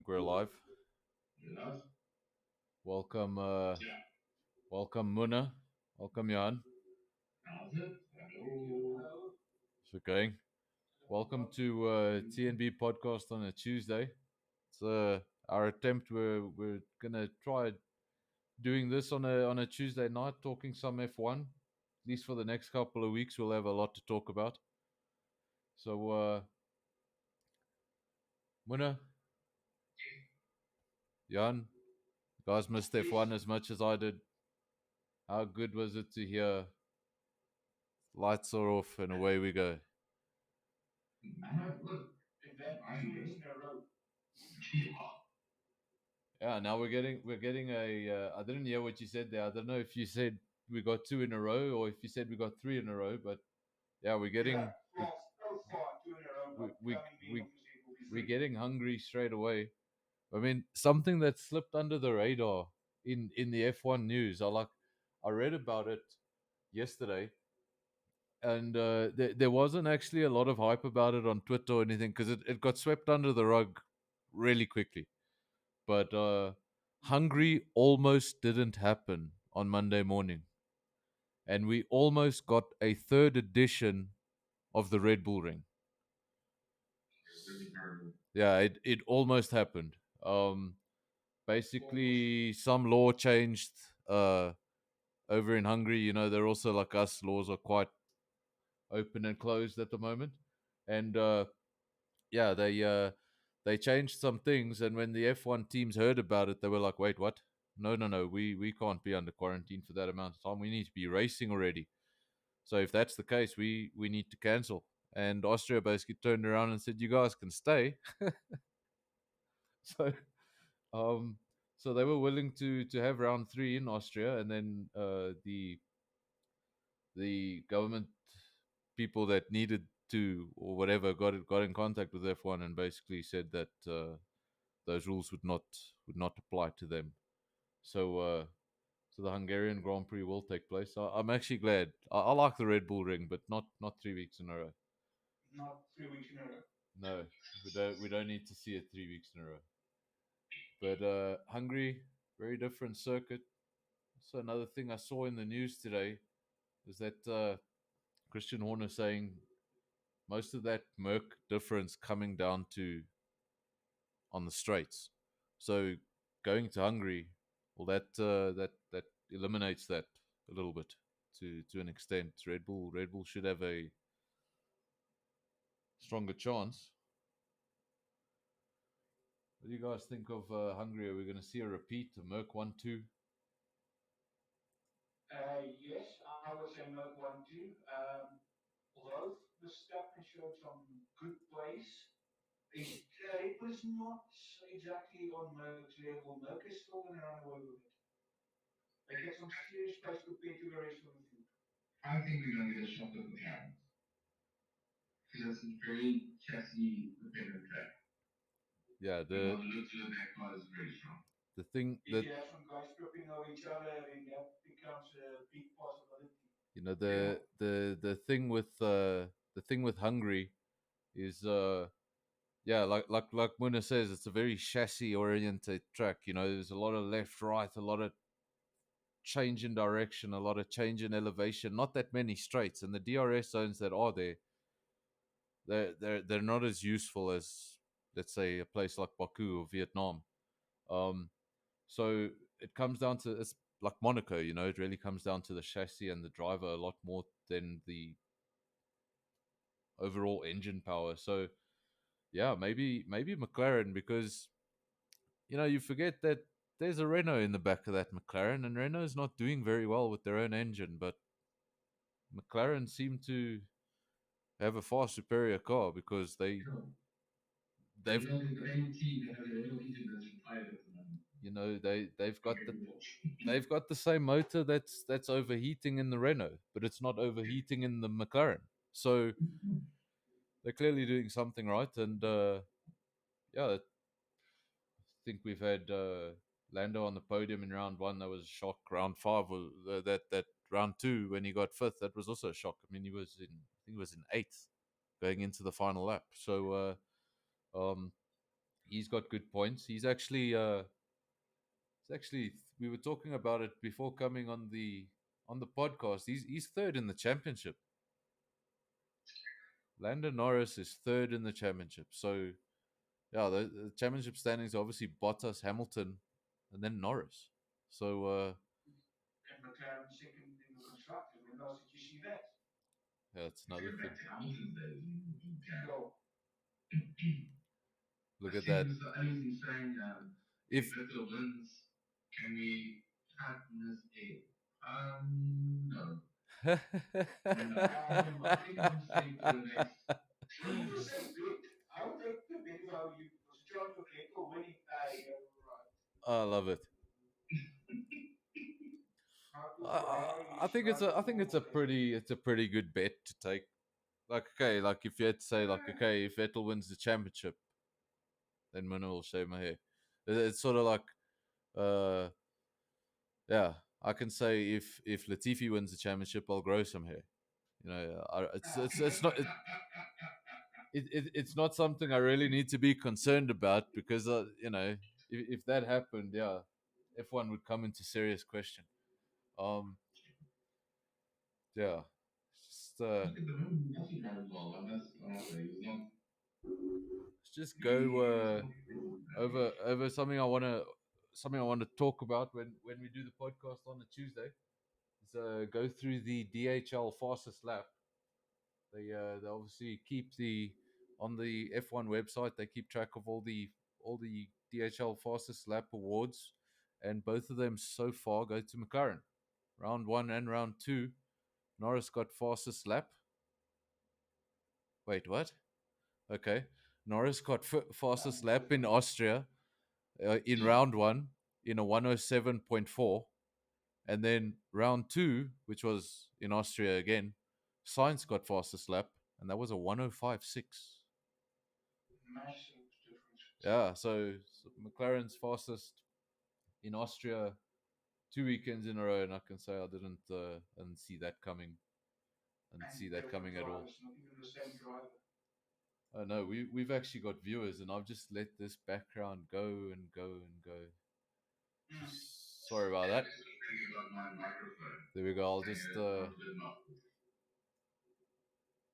We're live. Love. Welcome, Yeah. welcome Muna. Welcome Jan. How's it? Hello. How's it going? Welcome to TnB Podcast on a Tuesday. It's our attempt. We're gonna try doing this on a Tuesday night, talking some F1. At least for the next couple of weeks, we'll have a lot to talk about. So, Muna, Jan, you guys missed F1 as much as I did. How good was it to hear lights are off and away we go? Look, I 2 weeks in a row. Yeah. Yeah, now we're getting a. I didn't hear what you said there. I don't know if you said we got two in a row or if you said we got three in a row. But yeah, we're getting Well, so far, 2 in a row. we But we coming in, we obviously, it will be we're three. getting hungry straight away. I mean, something that slipped under the radar in the F1 news. I read about it yesterday, and there wasn't actually a lot of hype about it on Twitter or anything because it got swept under the rug really quickly. But Hungary almost didn't happen on Monday morning, and we almost got a third edition of the Red Bull Ring. Really terrible. Yeah, it almost happened. Basically, some law changed over in Hungary. You know, they're also like us. Laws are quite open and closed at the moment, and yeah, they changed some things. And when the F1 teams heard about it, they were like, "Wait, what? No, no, no. We can't be under quarantine for that amount of time. We need to be racing already. So if that's the case, we need to cancel." And Austria basically turned around and said, "You guys can stay." So um, so they were willing to have round three in Austria, and then the government people that needed to or whatever got in contact with F1 and basically said that those rules would not apply to them. So so the Hungarian Grand Prix will take place. I'm actually glad. I like the Red Bull Ring, but not 3 weeks in a row. Not 3 weeks in a row. No, we don't need to see it 3 weeks in a row. But Hungary, very different circuit. So another thing I saw in the news today is that Christian Horner saying most of that Merc difference coming down to on the straights. So going to Hungary, well, that eliminates that a little bit to an extent. Red Bull should have a stronger chance. What do you guys think of Hungary? Are we going to see a repeat, a Merc 1-2? Yes, I would say Merc 1 2. Although Verstappen showed some good plays, it was not exactly on Merc's level. Merc is still going to run away with it. They get some serious pace compared to the rest of the field. I think we're going to get a shot at the McLaren because it's a very chassis dependent track. Yeah, And by the looks of it, that car is very strong. the thing If that you have some guys tripping over each other, then that becomes a big possibility. you know Yeah. the thing with Hungary is yeah, like Muna says, it's a very chassis oriented track. You know, there's a lot of left, right, a lot of change in direction, a lot of change in elevation, not that many straights. And the DRS zones that are there, they're not as useful as, let's say, a place like Baku or Vietnam. Um, so it comes down to, it's like Monaco. You know, it really comes down to the chassis and the driver a lot more than the overall engine power. So yeah, maybe McLaren, because you know you forget that there's a Renault in the back of that McLaren, and Renault's not doing very well with their own engine, but McLaren seem to have a far superior car because Sure. they've The only team that has a real engine that's retired at the moment. you know they've got Compared the to Porsche. they've got the same motor that's overheating in the Renault, but it's not overheating in the McLaren. So they're clearly doing something right, and yeah, I think we've had Lando on the podium in round one. That was a shock. Round five was that round two when he got fifth. That was also a shock. I mean, I think he was in eighth going into the final lap. So He's got good points. He's actually we were talking about it before coming on the podcast. He's third in the championship. Lando Norris is third in the championship. So yeah, the championship standings are obviously Bottas, Hamilton, and then Norris. So And McLaren second in the constructors. When last did you see that? yeah, that's If you another go thing. back to Hamilton's days in McLaren, Look I at think he that. was the only thing saying, if If Vettel wins, can we tighten his air? No. No, I think I'm staying for the next. Still the same bit. I would take the bit if I were you. Because a chance of Vettel winning, yeah, right. I love it. Marcus Ferrari I think struggled I think for Vettel. it's a pretty good bet to take. Like okay, like if you had to say like Yeah, okay, if Vettel wins the championship, then Mino will shave my hair. It's sort of like uh yeah, I can say if Latifi wins the championship, I'll grow some hair. You know, it's not it's not something I really need to be concerned about because you know if that happened, yeah, F1 would come into serious question. Um, yeah, it's just at the moment, he doesn't run well. I must say, he's not. let's just go He's not wrong that much. over something I want to talk about when we do the podcast on a Tuesday. Is go through the DHL fastest lap. They obviously keep the on the F1 website. They keep track of all the DHL fastest lap awards, and both of them so far go to McLaren. Round one and round two, Norris got fastest lap. Wait, what? Okay, Norris got fastest lap in Austria in round one in a 107.4, and then round two, which was in Austria again, Sainz got fastest lap, and that was a 105.6. Massive differences. Yeah, so McLaren's fastest in Austria 2 weekends in a row, and I can say I didn't see that coming. I didn't And see that different coming at all. drivers, not even the same driver. Oh no, we've actually got viewers, and I've just let this background go and go and go. Mm. Just sorry about that. Thinking about my microphone. There we go. Not good enough.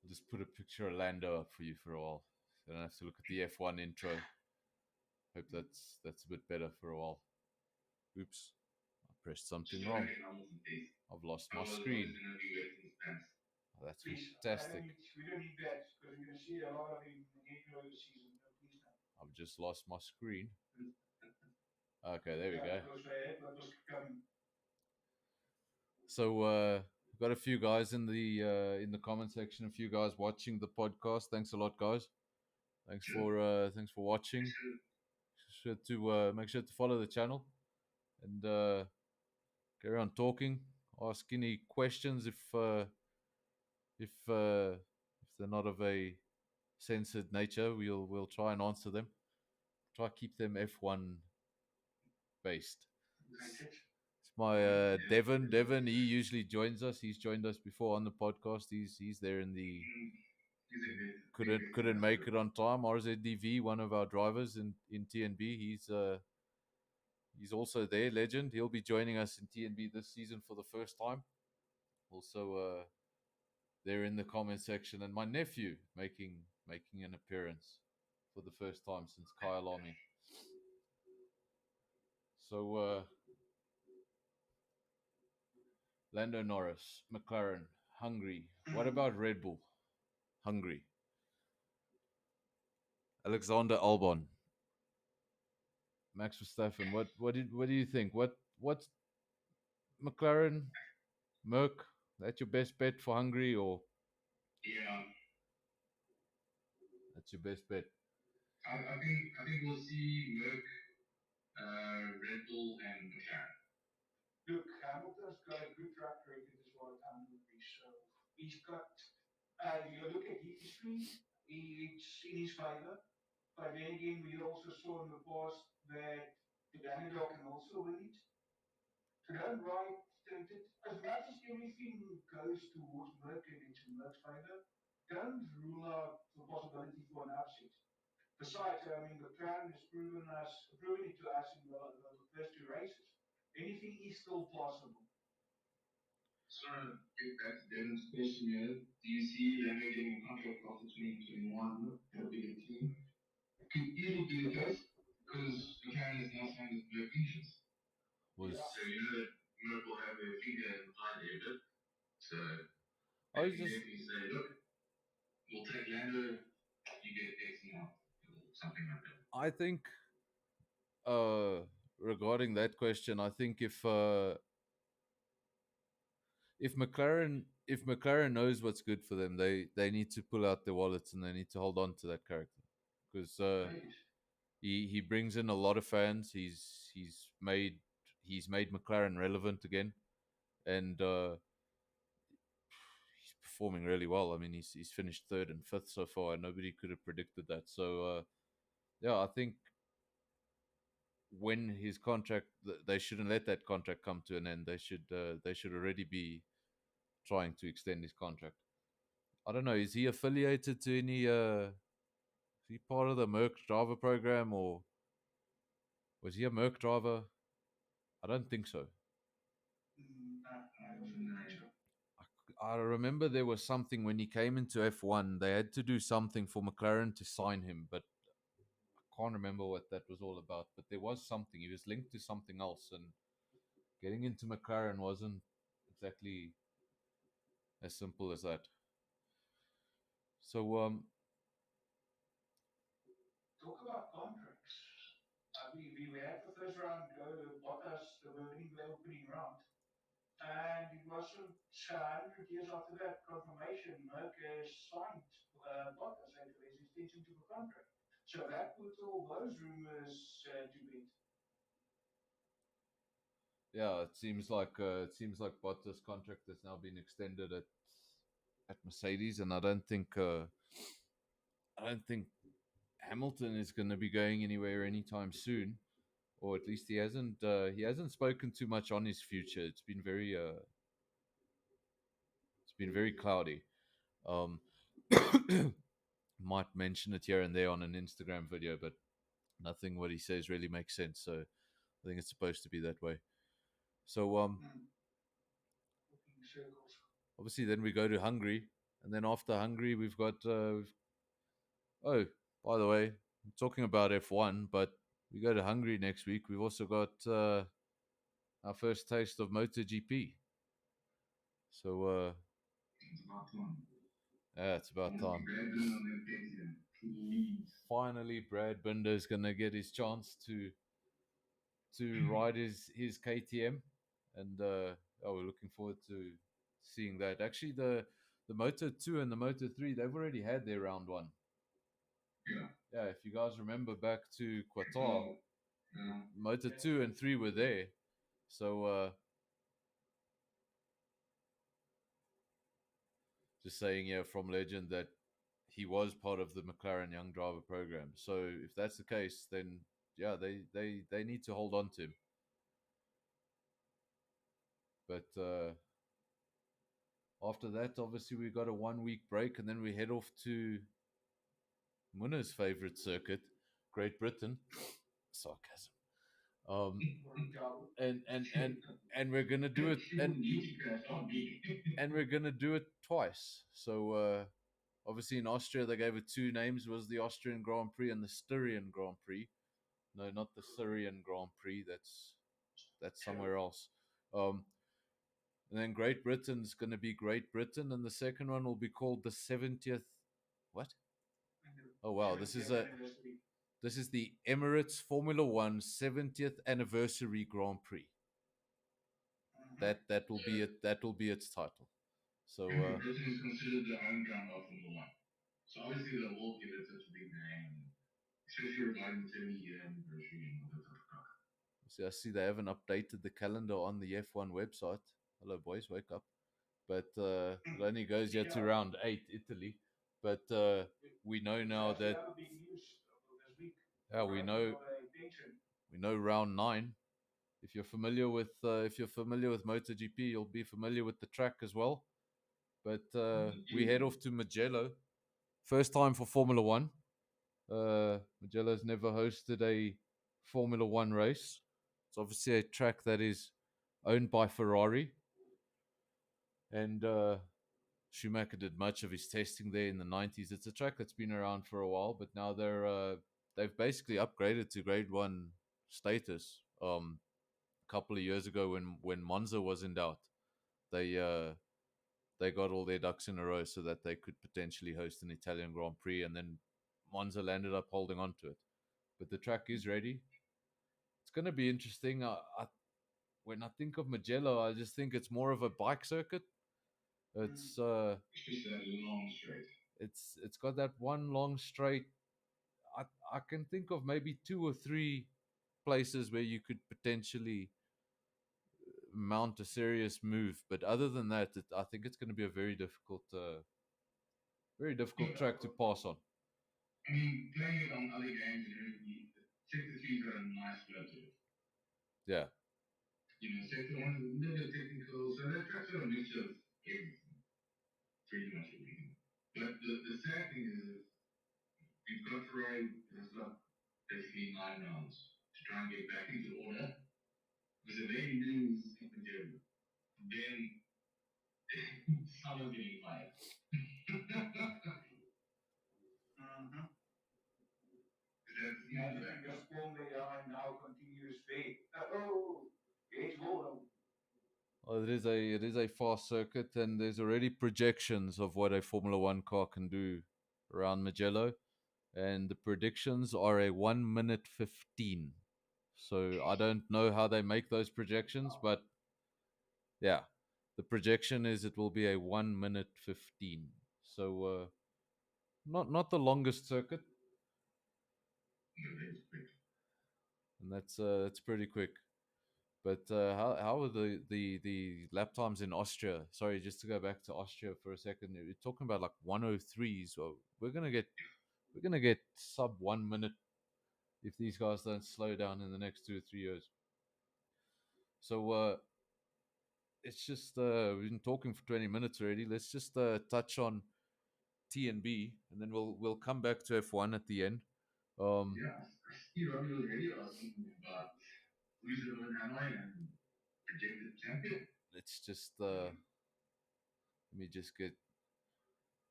I'll just put a picture of Lando up for you for a while. So I don't have to look at the F1 intro. Hope that's a bit better for a while. Oops, I pressed something wrong. I've lost my screen. Oh, that's Please, fantastic. we don't need that because we're going to see a lot of him in the season. No, please no. I've just lost my screen. Okay, there we go. Close ahead, what was coming. So got a few guys in the comment section, a few guys watching the podcast. Thanks a lot, guys. Thanks for watching. Make sure to follow the channel and carry on talking. Ask any questions if they're not of a censored nature. We'll try and answer them. Try keep them F1 based. It's my Devon. Devon. He usually joins us. He's joined us before on the podcast. He's there in the couldn't make it on time. RZDV, one of our drivers in TnB. He's also there. Legend. He'll be joining us in TnB this season for the first time. Also there in the comment section, and my nephew making an appearance for the first time since Kyle Army. So Lando Norris, McLaren, Hungary. What about Red Bull? Hungary. Alexander Albon, Max Verstappen. What do you think? What's McLaren, Merc? That's your best bet for Hungary, or Yeah, that's your best bet? I think we'll see Merck, Red Bull, and McLaren. Look, Hamilton's got a good track record as well at Hungary, so he's got. You look at his history, it's in his favor. But then again, we also saw in the past that the Daniel can also win it. So don't write as much as everything goes towards Merck and it's in Merck's favor. Don't rule out the possibility for an upset. Besides, I mean, McLaren has proven it to us in the first two races. Anything is still possible. Just want to get back to Devon's question here. Do you see Lando getting a contract after 2021 at a bigger team? It could easily be the case because McLaren has now signed his black t-shirts. Was Yeah. So you know that Merck will have their finger in the pie there a bit. So I they was can just definitely say, look, we'll take Lando, you get X amount, or something like that. I think regarding that question, I think if McLaren knows what's good for them, they need to pull out their wallets and they need to hold on to that character because Right. he brings in a lot of fans. He's made McLaren relevant again, and he's performing really well. I mean, he's finished third and fifth so far, and nobody could have predicted that. So yeah, I think when his contract, they shouldn't let that contract come to an end. They should already be trying to extend his contract. I don't know. Is he affiliated to any? Is he part of the Merck driver program, or was he a Merck driver? I don't think so. I also don't think so. I remember there was something when he came into F1. They had to do something for McLaren to sign him, but I can't remember what that was all about. But there was something. He was linked to something else, and getting into McLaren wasn't exactly as simple as that. So Talk about contracts. We had the first round go to Bottas, the winning the opening round. And it wasn't 100 years after that confirmation, Merck signed Bottas actually his extension to the contract. So that put all those rumors to bed. yeah, it seems like Bottas' contract has now been extended at Mercedes, and I don't think Hamilton is going to be going anywhere anytime soon, or at least he hasn't spoken too much on his future. It's been very cloudy. Um, might mention it here and there on an Instagram video, but nothing what he says really makes sense. So I think it's supposed to be that way. So Mm. Talking circles. obviously then we go to Hungary, and then after Hungary oh, by the way, I'm talking about F1, but we go to Hungary next week. We've also got our first taste of MotoGP. So It's about time. yeah, it's about Honestly, time. Brad Binder on that Patreon. Please. Finally, Brad Binder is gonna get his chance to ride his KTM, and oh, we're looking forward to seeing that. Actually, the Moto 2 and the Moto 3, they've already had their round one. Yeah. Yeah, if you guys remember back to Qatar, Oh, yeah. Moto 2 and 3 were there. So just saying, yeah, from legend that he was part of the McLaren Young Driver program. So if that's the case, then yeah, they need to hold on to him. But after that, obviously we got a 1 week break, and then we head off to Munna's favorite circuit, Great Britain. Sarcasm. Um, and we're gonna do it, and we're gonna do it twice. So obviously in Austria they gave it two names: it was the Austrian Grand Prix and the Styrian Grand Prix. No, not the Syrian Grand Prix. That's somewhere else. Um, and then Great Britain's going to be Great Britain, and the second one will be called the 70th. What? Oh wow, 70th anniversary. this is the Emirates Formula One 70th anniversary Grand Prix. Mm-hmm. That will be it. That will be its title. So Britain is considered the home ground of Formula One. So obviously they will give it such a big name, especially regarding the 70-year anniversary and all that type of stuff. see, I see they haven't updated the calendar on the F1 website. Hello, boys, wake up! But it only goes yet to Yeah. round 8, Italy. But we know Which is now actually that another big news this week. yeah, Right? A lot of attention. we know round 9. If you're familiar with MotoGP, you'll be familiar with the track as well. But we head off to Mugello, first time for Formula One. Mugello's never hosted a Formula One race. It's obviously a track that is owned by Ferrari, and Schumacher did much of his testing there in the 90s. It's a track that's been around for a while, but now they've basically upgraded to Grade One status. A couple of years ago, when Monza was in doubt, they uh, they got all their ducks in a row so that they could potentially host an Italian Grand Prix, and then Monza landed up holding on to it. But the track is ready. It's going to be interesting. When I think of Mugello, I just think it's more of a bike circuit. It's Especially that long straight. it's got that one long straight. I can think of maybe two or three places where you could potentially mount a serious move, but other than that, I think it's going to be a very difficult track to pass on. I mean, playing it on other games and everything, Sector 3's got a nice flow to it. Yeah, Sector 1 is a little bit technical, so that track's got a mixture of everything, pretty much everything. But the sad thing is, we've got Ferrari has got basically 9 rounds to try and get back into order. Because if they lose in Nigeria, then someone's getting fired. Mm-hmm. That's Imagine in this form they are now continuous fade. Oh, it's all. well, it is a fast circuit, and there's already projections of what a Formula One car can do around Mugello, and the predictions are a 1 minute 15. So I don't know how they make those projections, but yeah, the projection is it will be a 1 minute 15. So not the longest circuit, and that's pretty quick. But how are the lap times in Austria? Sorry, just to go back to Austria for a second. You're talking about like 103s. So we're gonna get sub 1 minute if these guys don't slow down in the next 2 or 3 years. So it's just we've been talking for 20 minutes already. Let's just touch on TnB, and then we'll come back to F1 at the end. Um, Yeah, I see Robbie was already asking me about who's the win Hanoi and projected champion. let's just let me just get.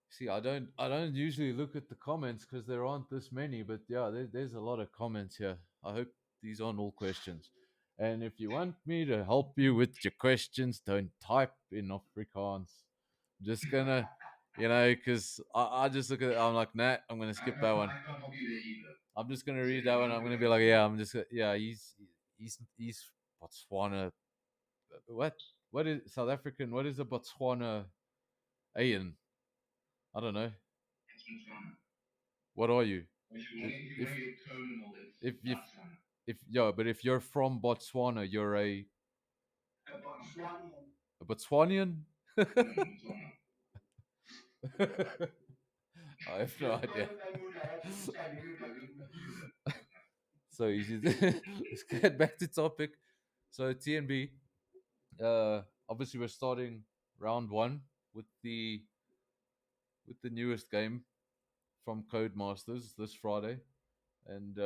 See, I don't usually look at the comments because there aren't this many, but yeah, there's a lot of comments here. I hope these aren't all questions. And if you want me to help you with your questions, don't type in Afrikaans. I'm just gonna, because I just look at it, I'm like, nah, I'm gonna skip that one. I can't help you there either. I'm just gonna read that one. I'm gonna be like, yeah, yeah, he's Botswana. What what is South African? What is a Botswana Ayan? I don't know. It's Botswana. What are you? If you want If to get terminal, if it's if Botswana. if yeah, but if you're from Botswana, you're A Botswanian. a Botswanian. No, Botswana. I have no idea. Either. So you should let's get back to topic. So TNB, obviously we're starting round one with the newest game from Codemasters this Friday, and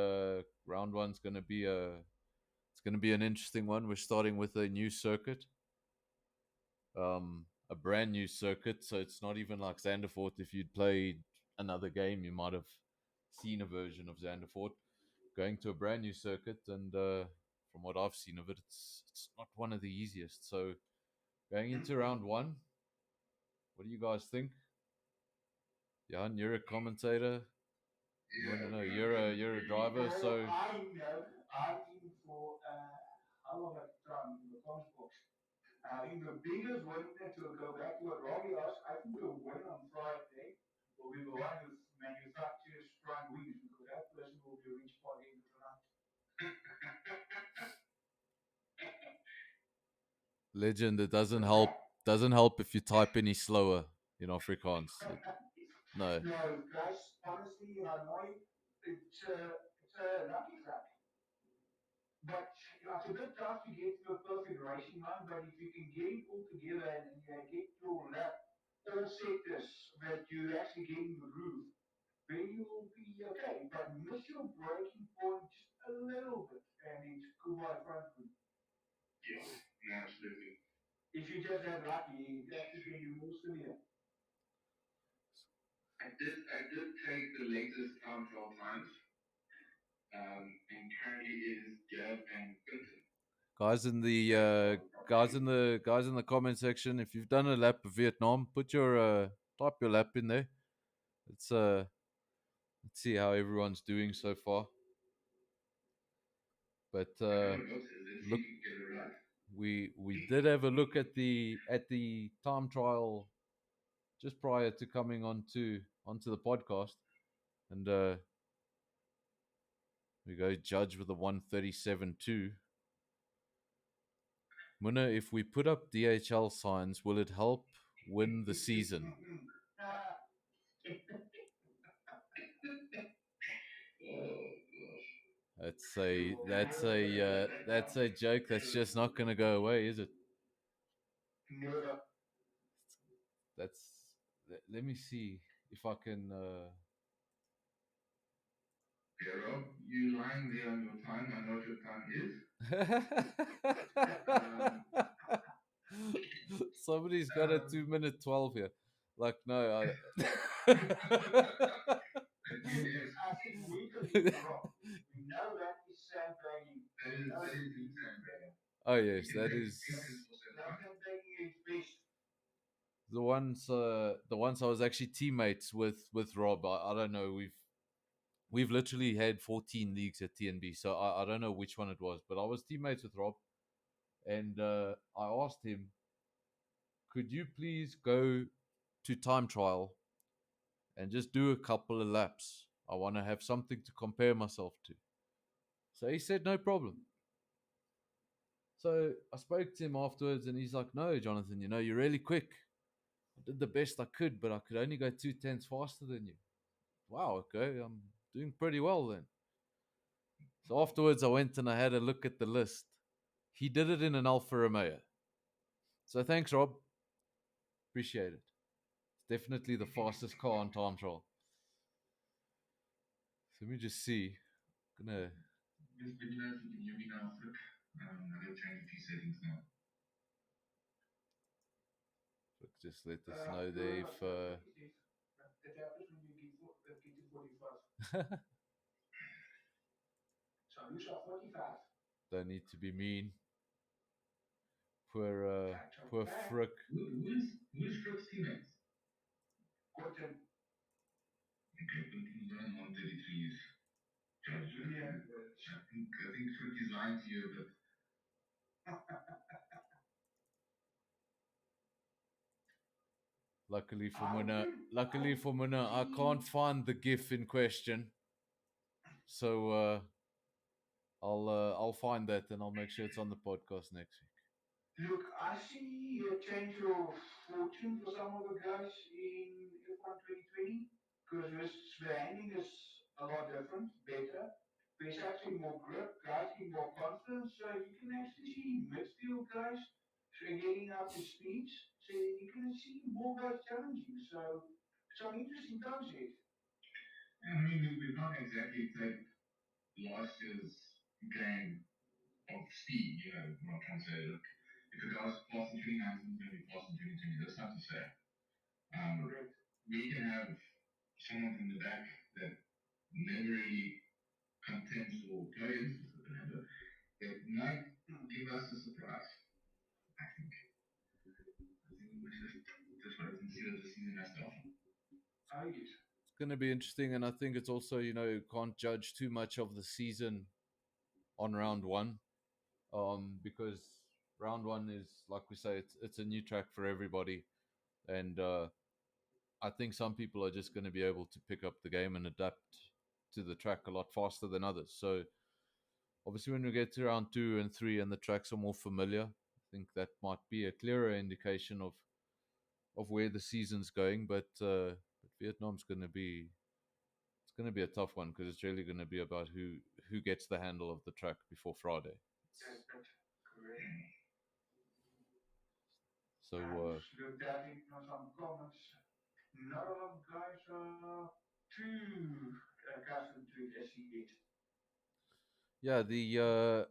round one's going to be an interesting one. We're starting with a new circuit, a brand new circuit. So it's not even like Zanderfort. If you'd played another game, you might have seen a version of Zanderfort. Going to a brand new circuit, and from what I've seen of it, it's not one of the easiest. So going into round one, what do you guys think? Jan, you're a commentator. You want to know? You're a driver, so I know. I'm in for how long have I done in the transport? I think the biggest win to go back to what Robbie asked, I think the win on Friday will be the one who manufactures front wheels because that person will be reached by the end of the night. legend. It doesn't What's help. that? Doesn't help if you type any slower in Afrikaans. No. No, guys, honestly, I know it's a lucky track. But it's a bit tough to get to a perfect racing line, but if you can get it all together and you get your lap all set this, that you actually get in the groove, then you will be okay. But miss your breaking point just a little bit, and it's goodbye Frankfurt. Yeah, no, absolutely. If you just that lucky, that could be more severe. I did take the latest time trial times, and currently it is Gab and Quinton. Guys in the guys in the comment section, if you've done a lap of Vietnam, put your type your lap in there. Let's let's see how everyone's doing so far. But Okay, what else is? Let's see look, if we can get it right. we did have a look at the time trial just prior to coming onto the podcast, and we go judge with a 137.2. Muna, if we put up DHL signs, will it help win the season? Ah, Oh gosh. you will That's a joke that's just not going to go away, is it? never. That's let me see if I can. Yeah, Rob, you lying there on your time. I know what your time is. Somebody's got a Um, 2 minute 12 here. Like no, The thing is, I think we could be wrong. We know that is sandbagging. We know that that is is insane, brother. oh yes, You that can is take excuses for that that. sandbagging is best. the ones I was actually teammates with Rob. I don't know. We've literally had 14 leagues at TnB, so I don't know which one it was, but I was teammates with Rob, and I asked him, could you please go to time trial and just do a couple of laps? I want to have something to compare myself to. So he said, no problem. So I spoke to him afterwards, and he's like, no, Jonathan, you're really quick. I did the best I could, but I could only go 2 tenths faster than you. Wow, okay, I'm doing pretty well then. So afterwards, I went and I had a look at the list. He did it in an Alfa Romeo. So thanks, Rob. Appreciate it. It's definitely the fastest car on time trial. So let me just see. Gonna Just let me know if you can hear me now, Frick. I gotta change a few settings now. just let us know there if It happens when you get to 45. So you saw 45. don't need to be mean. Poor Catch up poor back. Frick. Who's Frick's teammates? Cotton. Okay, Quinton's on 133s. Judge, Yeah. I think Frick is lying to you, but I think Luckily for Muna, I can't find the GIF in question. So I'll find that and I'll make sure it's on the podcast next week. look, I see a change of fortune for some of the guys in F1 2020 because the handling is a lot different, better. There's actually more grip, guys getting more confidence, so you can actually see midfield guys getting up to speeds. So you can see more guys challenging. So some interesting times here. I mean, we can't exactly take last year's game of speed, what I'm trying to say. Look, if a guy's passing 29, he's going to be passing 2020. That's not to say. Correct. We can have someone in the back that never really contends for players, that might give us a surprise. I think. We just wait and see what the season has to offer. I guess. It's going to be interesting, and I think it's also can't judge too much of the season on round one, because round one is like we say, it's a new track for everybody, and I think some people are just going to be able to pick up the game and adapt to the track a lot faster than others. So obviously, when we get to round 2 and 3 and the tracks are more familiar, I think that might be a clearer indication of where the season's going. But Vietnam's going to be it's going to be a tough one because it's really going to be about who gets the handle of the track before Friday. Correct. So I just looked at it on some comments. Not a lot of guys are too accustomed to it as he did. Yeah, the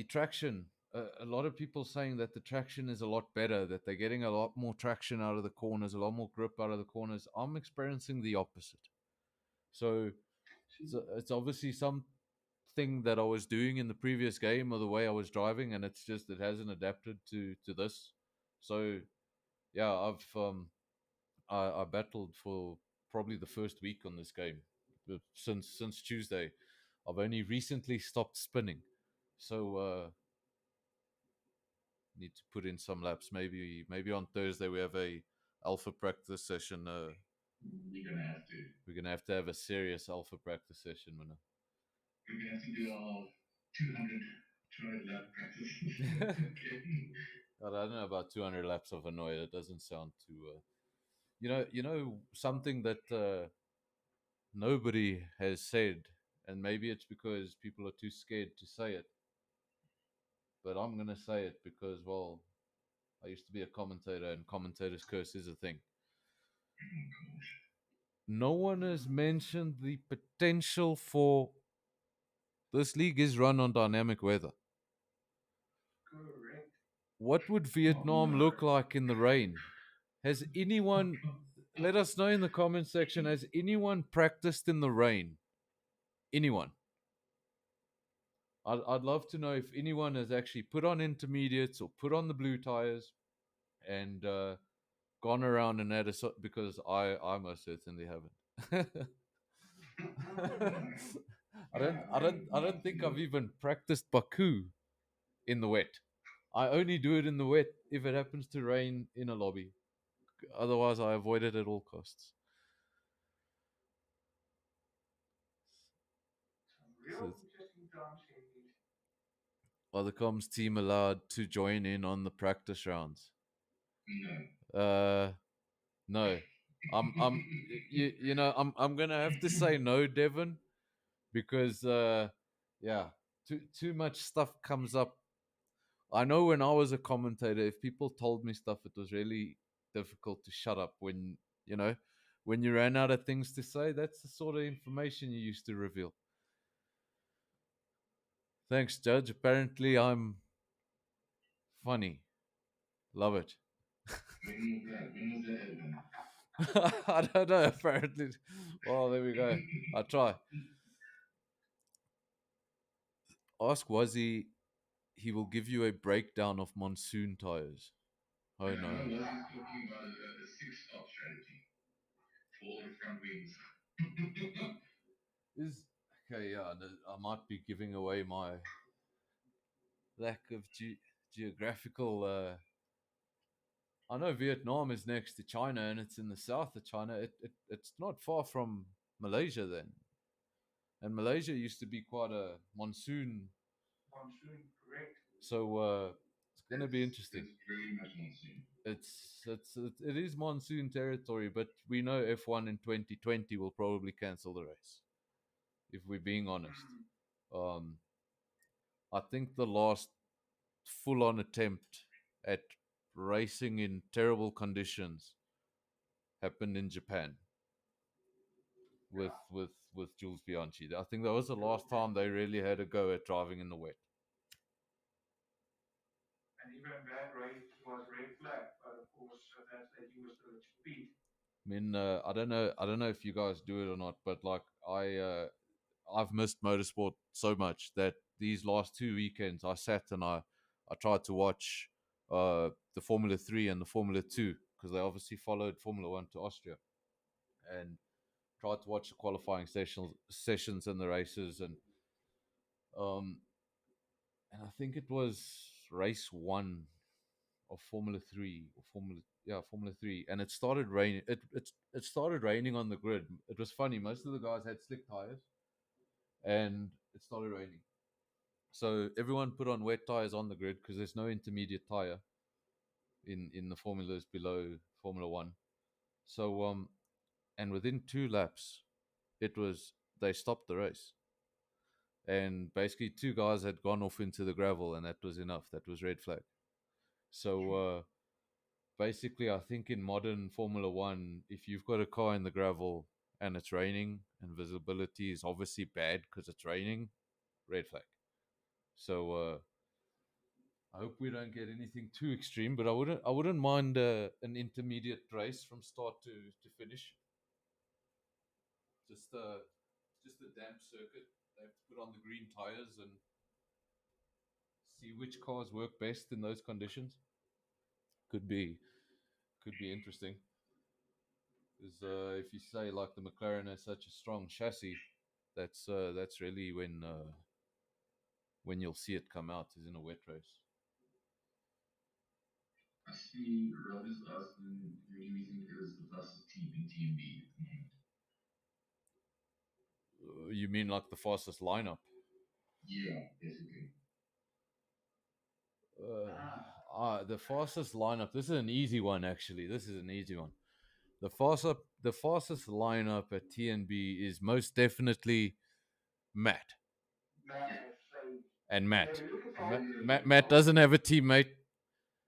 traction. A lot of people saying that the traction is a lot better, that they're getting a lot more traction out of the corners, a lot more grip out of the corners. I'm experiencing the opposite. So it's obviously something that I was doing in the previous game or the way I was driving, and it's just it hasn't adapted to this. So yeah, I battled for probably the first week on this game. Since Tuesday. I've only recently stopped spinning, so need to put in some laps. Maybe on Thursday we have a alpha practice session. We're gonna have to. We're gonna have a serious alpha practice session, man. We're gonna have to do our 200, 200 lap practice. Okay. I don't know about 200 laps of annoy. It doesn't sound too. You know something that nobody has said, and maybe it's because people are too scared to say it. But I'm gonna say it because, well, I used to be a commentator, and commentators' curse is a thing. No one has mentioned the potential for this league is run on dynamic weather. Correct. What would Oh Vietnam no. look like in the rain? Has anyone, let us know in the comment section, has anyone practiced in the rain? Anyone? I'd love to know if anyone has actually put on intermediates or put on the blue tires and gone around and had because I most certainly haven't. I don't think I've even practiced Baku in the wet. I only do it in the wet if it happens to rain in a lobby. Otherwise, I avoid it at all costs. Some So, real interesting times indeed. are the comms team allowed to join in on the practice rounds? No. No. I'm gonna have to say no, Devon, because yeah, too much stuff comes up. I know when I was a commentator, if people told me stuff, it was really difficult to shut up you know, when you ran out of things to say. That's the sort of information you used to reveal. Thanks, Judge. Apparently, I'm funny. Love it. When was that? When was that, Edwin? I don't know. Apparently, well, there we go. I try. Ask Wazzy. He will give you a breakdown of monsoon tires. Oh And I no. know Wes is talking about a six-stop strategy for all the front wings. Is okay. Yeah, I might be giving away my lack of geographical. I know Vietnam is next to China and it's in the south of China. It's not far from Malaysia then, and Malaysia used to be quite a monsoon. Monsoon, correct. So it's going to be interesting. That's very much monsoon. It is monsoon territory, but we know F1 in 2020 will probably cancel the race. If we're being honest, um, I think the last full-on attempt at racing in terrible conditions happened in Japan with Yeah. with Jules Bianchi. I think that was the last time they really had a go at driving in the wet. And even that race was red flag, but of course that he was still at speed. I mean, I don't know if you guys do it or not, but like I've missed motorsport so much that these last 2 weekends I sat and I tried to watch the Formula 3 and the Formula 2 because they obviously followed Formula 1 to Austria and tried to watch the qualifying sessions and the races um and I think it was race 1 of Formula 3 or Formula 3 and it started raining it started raining on the grid. It was funny, most of the guys had slick tires and it started raining. So everyone put on wet tires on the grid because there's no intermediate tire in the formulas below Formula 1. So and within 2 laps it was they stopped the race. And basically 2 guys had gone off into the gravel and that was enough. That was red flag. So basically, I think in modern Formula One, if you've got a car in the gravel and it's raining and visibility is obviously bad because it's raining, red flag. So I hope we don't get anything too extreme, but I wouldn't mind an intermediate race from start to finish. Just just a damp circuit. They have to put on the green tires and see which cars work best in those conditions. Could be could be interesting. Because if you say like the McLaren has such a strong chassis, that's really when you'll see it come out is in a wet race. I see Rob is asking who do you think is the fastest team in TnB at the moment? You mean like the fastest lineup? Yeah, basically. The fastest lineup. This is an easy one, actually. This is an easy one. The fastest lineup at TNB is most definitely Matt Matt, I say, and yeah, Matt. you look at Matt, how, Matt doesn't have a teammate,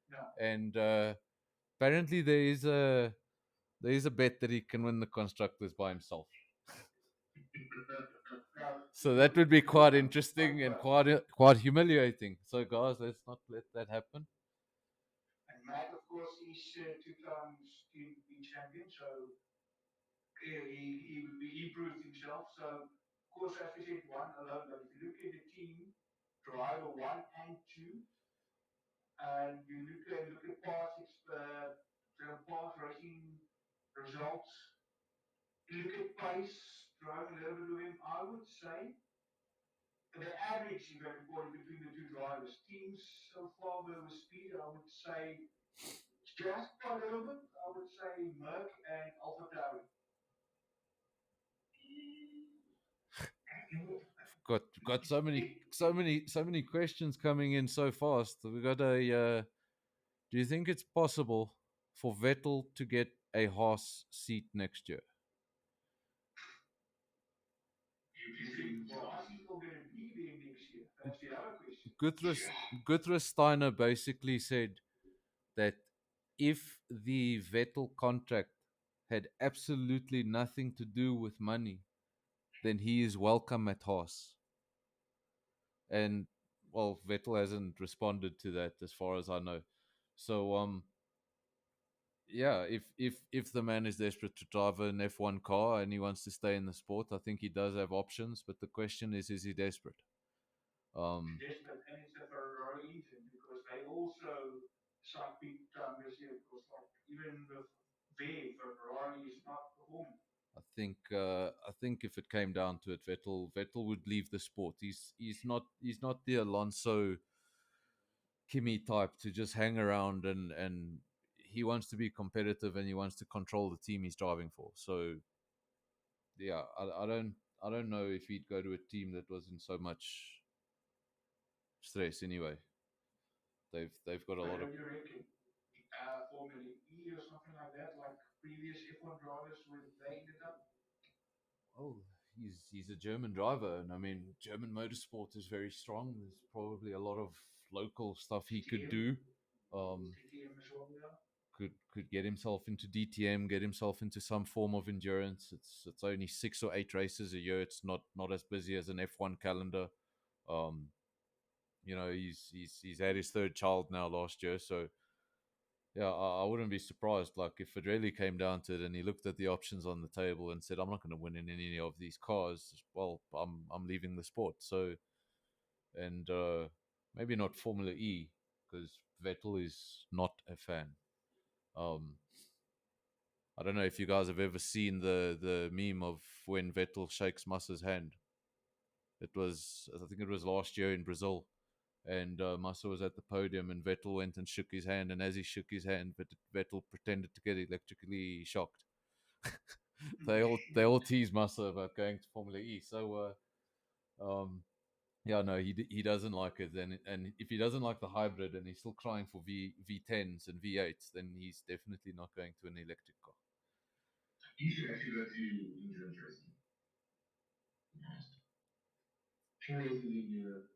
no, and apparently there is a bet that he can win the constructors by himself. no, So that would be quite interesting and but, quite humiliating. So guys, let's not let that happen. and Matt, of course, is two times TnB champion, so he proved himself. So, of course, as we said, one alone, but if you look at the team, driver one and two, and you look at past racing results, you look at pace, driving a little bit with him, I would say the average event recorded between the two drivers, teams so far with speed, I would say just by a little bit, I would say Merck and AlphaTauri. Got so many questions coming in so fast. We got a. Do you think it's possible for Vettel to get a Haas seat next year? You Do you think think Ross is still going to be there next year? That's the other question. Guthrie Guthrie Steiner basically said that if the Vettel contract had absolutely nothing to do with money, then he is welcome at Haas. And well, Vettel hasn't responded to that as far as I know. So yeah, if the man is desperate to drive an F1 car and he wants to stay in the sport, I think he does have options. But the question is he desperate? Um, Desperate, and it's a Ferrari engine because they also suck big time this year because like even with Ferrari is not performing. I think if it came down to it, Vettel would leave the sport. He's not the Alonso Kimi type to just hang around and he wants to be competitive and he wants to control the team he's driving for. So yeah, I don't know if he'd go to a team that was in so much stress anyway. They've got a But lot of don't you reckon Formula E or something like that, like previous F1 drivers where they ended up? oh he's a German driver and I mean German motorsport is very strong. There's probably a lot of local stuff he could DTM, do. Um, DTM as well, yeah. could get himself into DTM, get himself into some form of endurance. It's only 6 or 8 races a year. It's not as busy as an F1 calendar. Um, he's had his third child now last year, so yeah, I wouldn't be surprised. Like if it really came down to it, and he looked at the options on the table and said, "I'm not going to win in any of these cars." Well, I'm leaving the sport. So and maybe not Formula E because Vettel is not a fan. Um, I don't know if you guys have ever seen the meme of when Vettel shakes Massa's hand. I think it was last year in Brazil, and Massa was at the podium, and Vettel went and shook his hand, and as he shook his hand, Vettel pretended to get electrically shocked. They all tease Massa about going to Formula E. So yeah, no, he doesn't like it, and if he doesn't like the hybrid, and he's still crying for V10s and V8s, then he's definitely not going to an electric car. you should actually go to endurance racing? To be honest. Two races in Europe,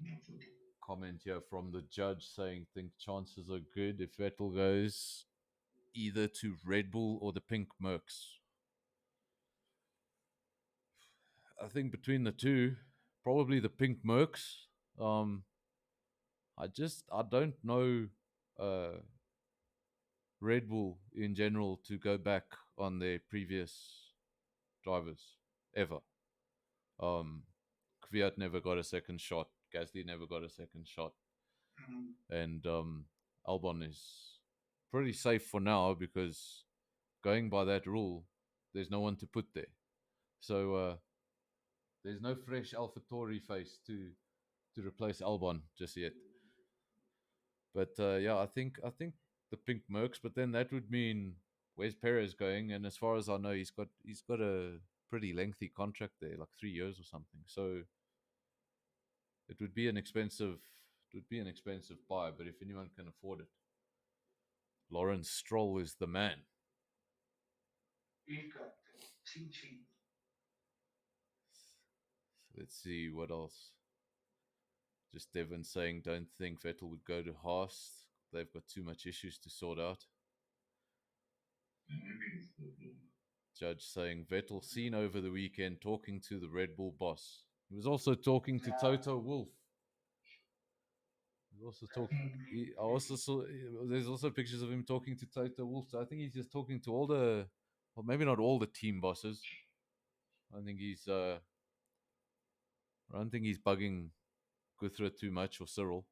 not so good. comment here from the judge saying think chances are good if Vettel goes either to Red Bull or the pink Mercs. I think between the two, probably the pink Mercs. Um, I don't know uh, Red Bull in general to go back on their previous drivers ever. Um, Kvyat never got a second shot. Gasly never got a second shot, Mm. and Albon is pretty safe for now because going by that rule, there's no one to put there. So there's no fresh AlphaTauri face to replace Albon just yet. But yeah, I think the pink Mercs. But then that would mean where's Perez going? And as far as I know, he's got a pretty lengthy contract there, like 3 years or something. So it would be an expensive buy. But if anyone can afford it, Lawrence Stroll is the man. We've got Ching Ching. So let's see what else. Just Devon saying, don't think Vettel would go to Haas. They've got too much issues to sort out. Judge saying Vettel seen over the weekend talking to the Red Bull boss. He was also talking to Toto Wolff. He also talk. I also saw. There's also pictures of him talking to Toto Wolff. So I think he's just talking to all the, well, maybe not all the team bosses. I don't think he's. I don't think he's bugging Guthrie too much or Cyril.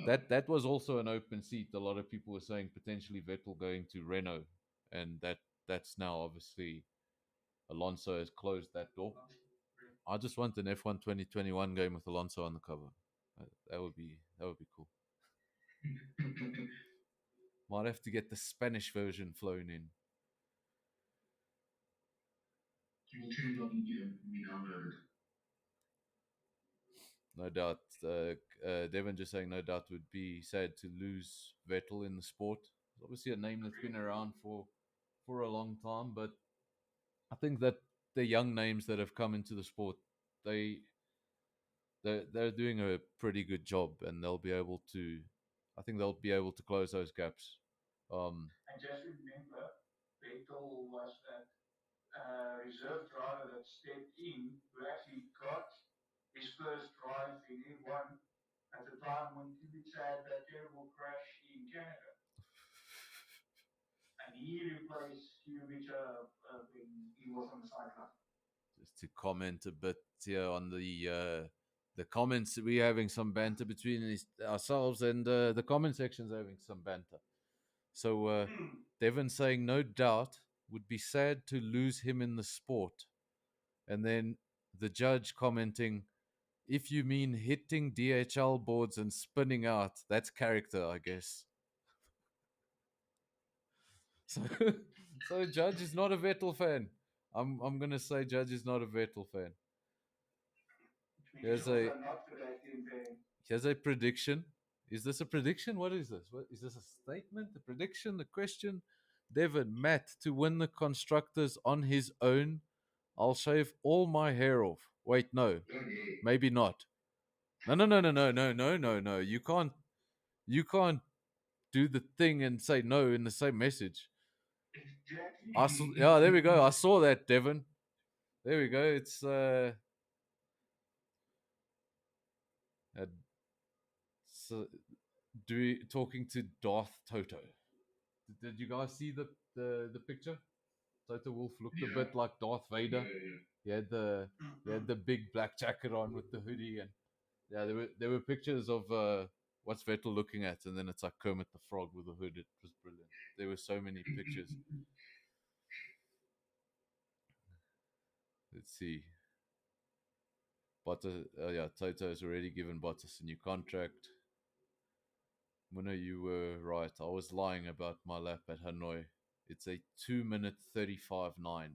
That was also an open seat. A lot of people were saying potentially Vettel going to Renault, and that's now obviously Alonso has closed that door. I just want an F1 2021 game with Alonso on the cover. That would be cool. Might have to get the Spanish version flown in. No doubt. Devon just saying no doubt would be sad to lose Vettel in the sport. It's obviously a name that's been around for a long time, but I think that the young names that have come into the sport, they they're doing a pretty good job, and they'll be able to. I think they'll be able to close those gaps. And just remember, Vettel was that reserve driver that stepped in, who actually got his first drive in F1 at the time when Kubica had that terrible crash in Canada. And he replaced Kubica when he was on the sideline. Just to comment a bit here on the comments, we're having some banter between ourselves, and the comment section's having some banter. So Devon saying no doubt would be sad to lose him in the sport, and then the judge commenting, if you mean hitting DHL boards and spinning out, that's character, I guess. So, so Judge is not a Vettel fan. I'm gonna say Judge is not a Vettel fan. Here's a prediction. Is this a prediction? What is this? What is this, a statement? A prediction? A question? Devon, Matt to win the constructors on his own. I'll shave all my hair off. Wait, no, maybe not. No, no, no, no, no, no, no, no, no. You can't do the thing and say no in the same message. Yeah, there we go. I saw that, Devon. There we go. It's so talking to Darth Toto. Did you guys see the picture? Toto Wolff looked a bit like Darth Vader. He had the big black jacket on with the hoodie, and yeah, there were pictures of what's Vettel looking at, and then it's like Kermit the Frog with a hood. It was brilliant. There were so many pictures. Let's see. Bottas, yeah, Toto has already given Bottas a new contract. Muna, you were right. I was lying about my lap at Hanoi. It's a 2 minute 35.9. I think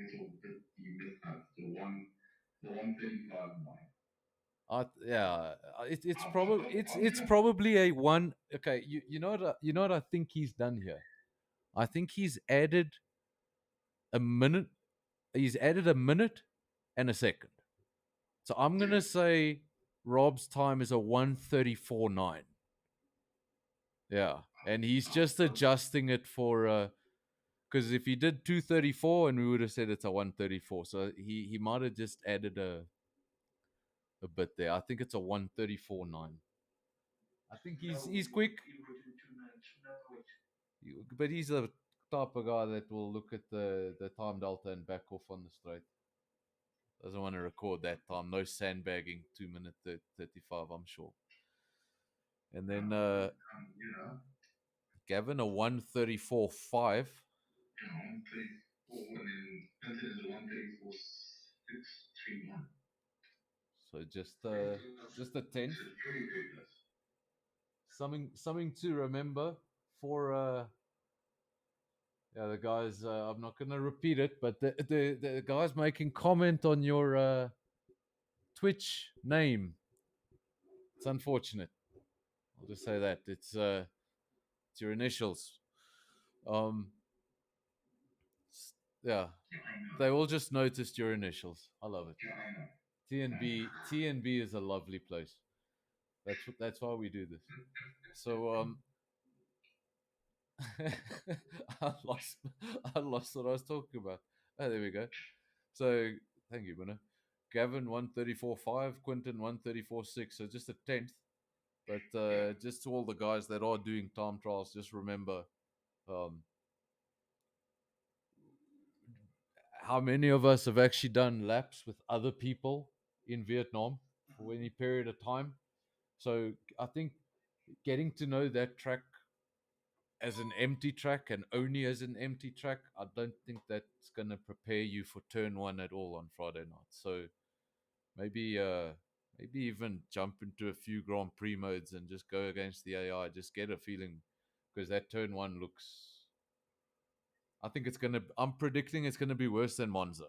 it's all bit you missed that. The 135.9. Yeah, it's probably a one. Okay, you know what I think he's done here. I think he's added a minute. He's added a minute and a second. So I'm gonna say Rob's time is a 1:34.9. Yeah, and he's just adjusting it for because if he did 2:34, and we would have said it's a 1:34, so he might have just added a bit there. I think it's a 1:34.9. I think he's No, quick, he would in 2 minutes. No, wait. but he's the type of guy that will look at the time delta and back off on the straight. Doesn't want to record that time. No sandbagging. 2 minute 35. I'm sure. And then You know, Gavin a 1:34.5. 134, and then Clinton is a 134.631. So Very just close. a tenth. So very, very close. Something to remember for yeah, the guys. I'm not going to repeat it, but the guys making comment on your Twitch name. It's unfortunate. I'll just say that it's your initials. Um, yeah, Yeah, I know. they all just noticed your initials. I love it. Yeah, I know. TnB is a lovely place. That's why we do this. So I lost I lost what I was talking about. Oh, there we go. So thank you, Bruno. Gavin 1:34.5, Quinton 1:34.6. So just a tenth. But just to all the guys that are doing time trials, just remember um, how many of us have actually done laps with other people in Vietnam for any period of time. So I think getting to know that track as an empty track and only as an empty track, I don't think that's going to prepare you for turn one at all on Friday night. So maybe maybe even jump into a few Grand Prix modes and just go against the AI, just get a feeling, because that turn one looks, I think it's going to, I'm predicting it's going to be worse than Monza.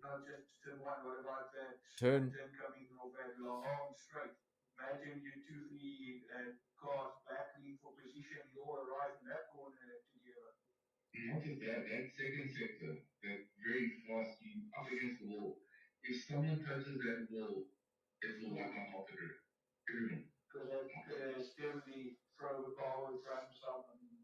Not just turn one. What about that Turn turn coming off at long straight? Imagine you two the cars battling for position. You all arrive in that corner together. Not just that, that second sector, that very fast, you up against the wall. If someone touches that wall, it will wipe out half the grid. Everyone. Because that steadily throw the car in front of someone. You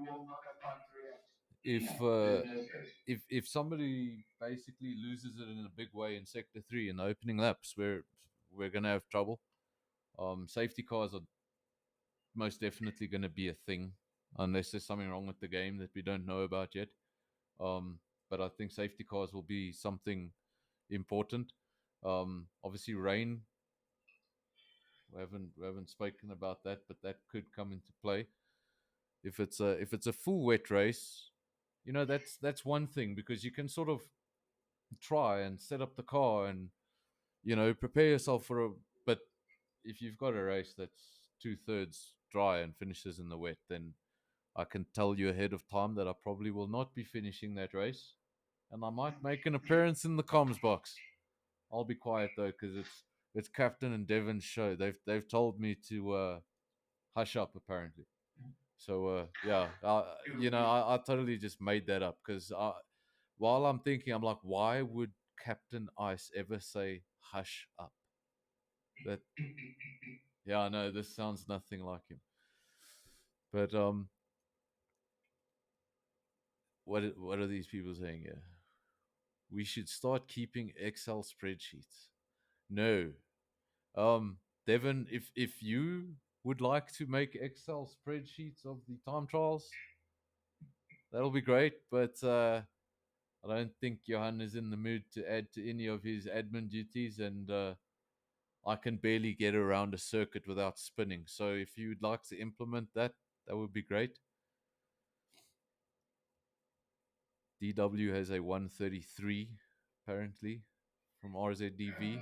will not have time to react. if There's no space. if somebody basically loses it in a big way in sector 3 in the opening laps, we're going to have trouble. Safety cars are most definitely going to be a thing unless there's something wrong with the game that we don't know about yet. But I think safety cars will be something important. Obviously, rain. We haven't spoken about that, but that could come into play if it's a full wet race. You know, that's one thing, because you can sort of try and set up the car and prepare yourself for a. But if you've got a race that's 2/3 dry and finishes in the wet, then I can tell you ahead of time that I probably will not be finishing that race, and I might make an appearance in the comms box. I'll be quiet though, because it's Captain and Devon's show. They've told me to hush up apparently. So yeah, I totally just made that up, because while I'm thinking, I'm like, why would Captain Ice ever say hush up? That Yeah, I know this sounds nothing like him. But what are these people saying here? We should start keeping Excel spreadsheets. No. Devon, if you would like to make Excel spreadsheets of the time trials, that'll be great. But I don't think Johan is in the mood to add to any of his admin duties, and I can barely get around a circuit without spinning. So if you'd like to implement that, that would be great. DW has a 133 apparently from RZDV.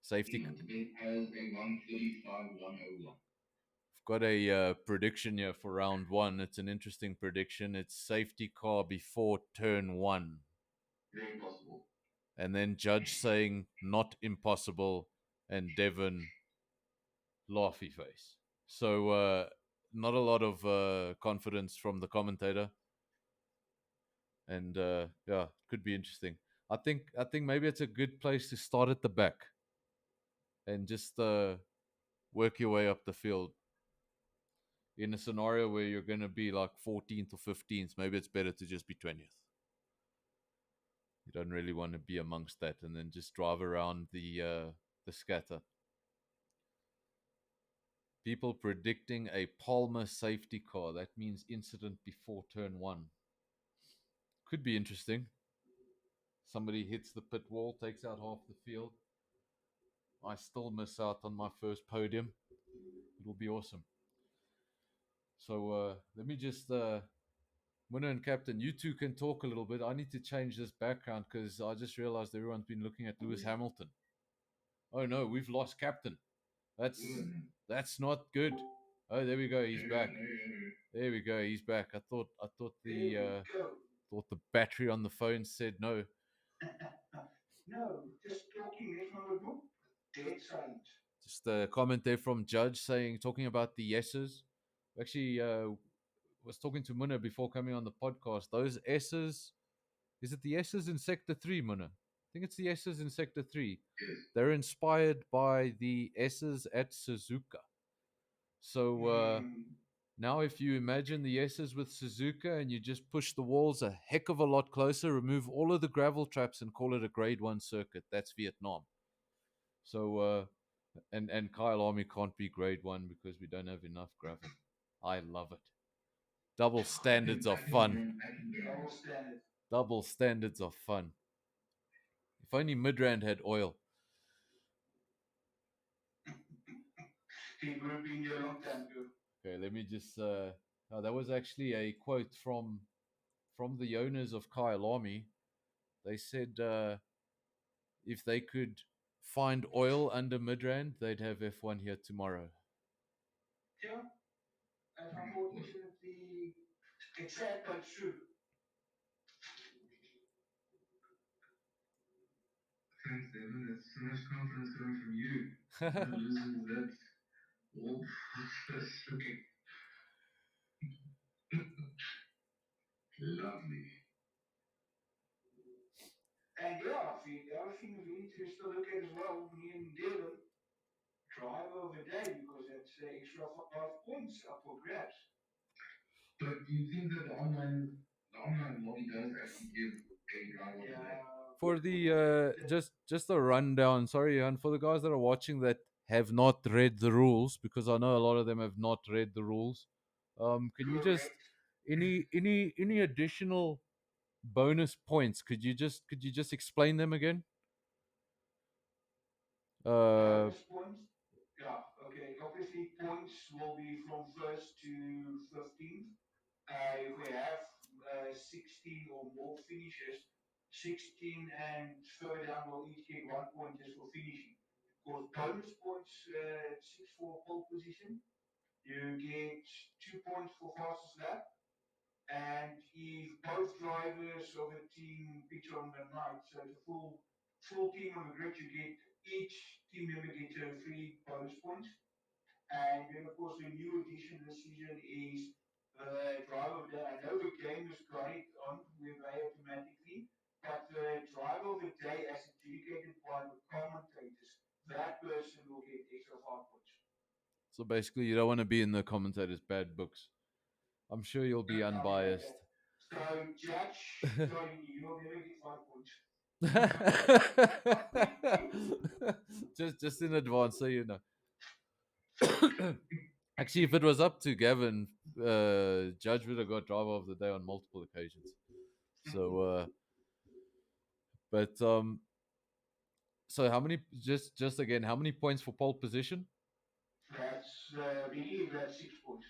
Safety. It has a 135.101. I've got a prediction here for round one. It's an interesting prediction. It's safety car before turn one. Very possible. And then Judge saying not impossible, and Devon laughy face. So not a lot of confidence from the commentator, and yeah, could be interesting. I think maybe it's a good place to start at the back. and just work your way up the field. In a scenario where you're going to be like 14th or 15th, maybe it's better to just be 20th. You don't really want to be amongst that, and then just drive around the scatter. People predicting a Palmer safety car. That means incident before turn one. Could be interesting. Somebody hits the pit wall, takes out half the field. I still miss out on my first podium. It'll be awesome. So let me just, Winner and Captain, you two can talk a little bit. I need to change this background because I just realized everyone's been looking at Lewis Hamilton. Oh no, we've lost Captain. That's not good. Oh, there we go. He's back. There we go. He's back. I thought the battery on the phone said no. No, just talking next on the group. Dead silent. Just a comment there from Judge saying, talking about the yeses. Actually, was talking to Munna before coming on the podcast. Those S's, is it the S's in Sector 3, Munna? I think it's the S's in Sector 3. They're inspired by the S's at Suzuka. So now if you imagine the S's with Suzuka and you just push the walls a heck of a lot closer, remove all of the gravel traps and call it a grade 1 circuit, that's Vietnam. So, and Kyle Army can't be grade 1 because we don't have enough gravel. I love it. Double standards are fun. Double standards are fun. If only Midrand had oil. He would have been here a long time ago. Okay, let me just. That was actually a quote from the owners of Kyle Army. They said if they could find oil under Midrand, they'd have F1 here tomorrow. Yeah, and unfortunately, it's sad but true. Thanks, Devin. That's so much confidence coming from you. Losing that wolf. Okay. Lovely. And yeah, the other thing we need to still look at as well, me and Dylan, drive over day because that's extra 5 points up for grabs. But do you think that the online lobby does actually give a drive over day? For the just a rundown, sorry, Jan, for the guys that are watching that have not read the rules, because I know a lot of them have not read the rules. Can you just any additional bonus points? Could you just explain them again? Bonus points? Yeah, okay. Obviously, points will be from 1st to 15th. If we have 16 or more finishes, 16 and further down will each get 1 point just for finishing. Because bonus points, 6 for pole position, you get 2 points for fastest lap. And if both drivers of a team pitch on the night, so it's a full team on the grid, you get each team member gets 3 bonus points. And then, of course, the new addition this season is the driver of the day. I know the game is great on with they automatically, but the driver of the day, as adjudicated by the commentators, that person will get extra 5 points. So basically, you don't want to be in the commentators' bad books. I'm sure you'll be unbiased. So, Judge, sorry, you'll never get 5 points. just in advance, so you know. Actually, if it was up to Gavin, Judge would have got driver of the day on multiple occasions. So, but so how many? Just again, how many points for pole position? That's that's 6 points.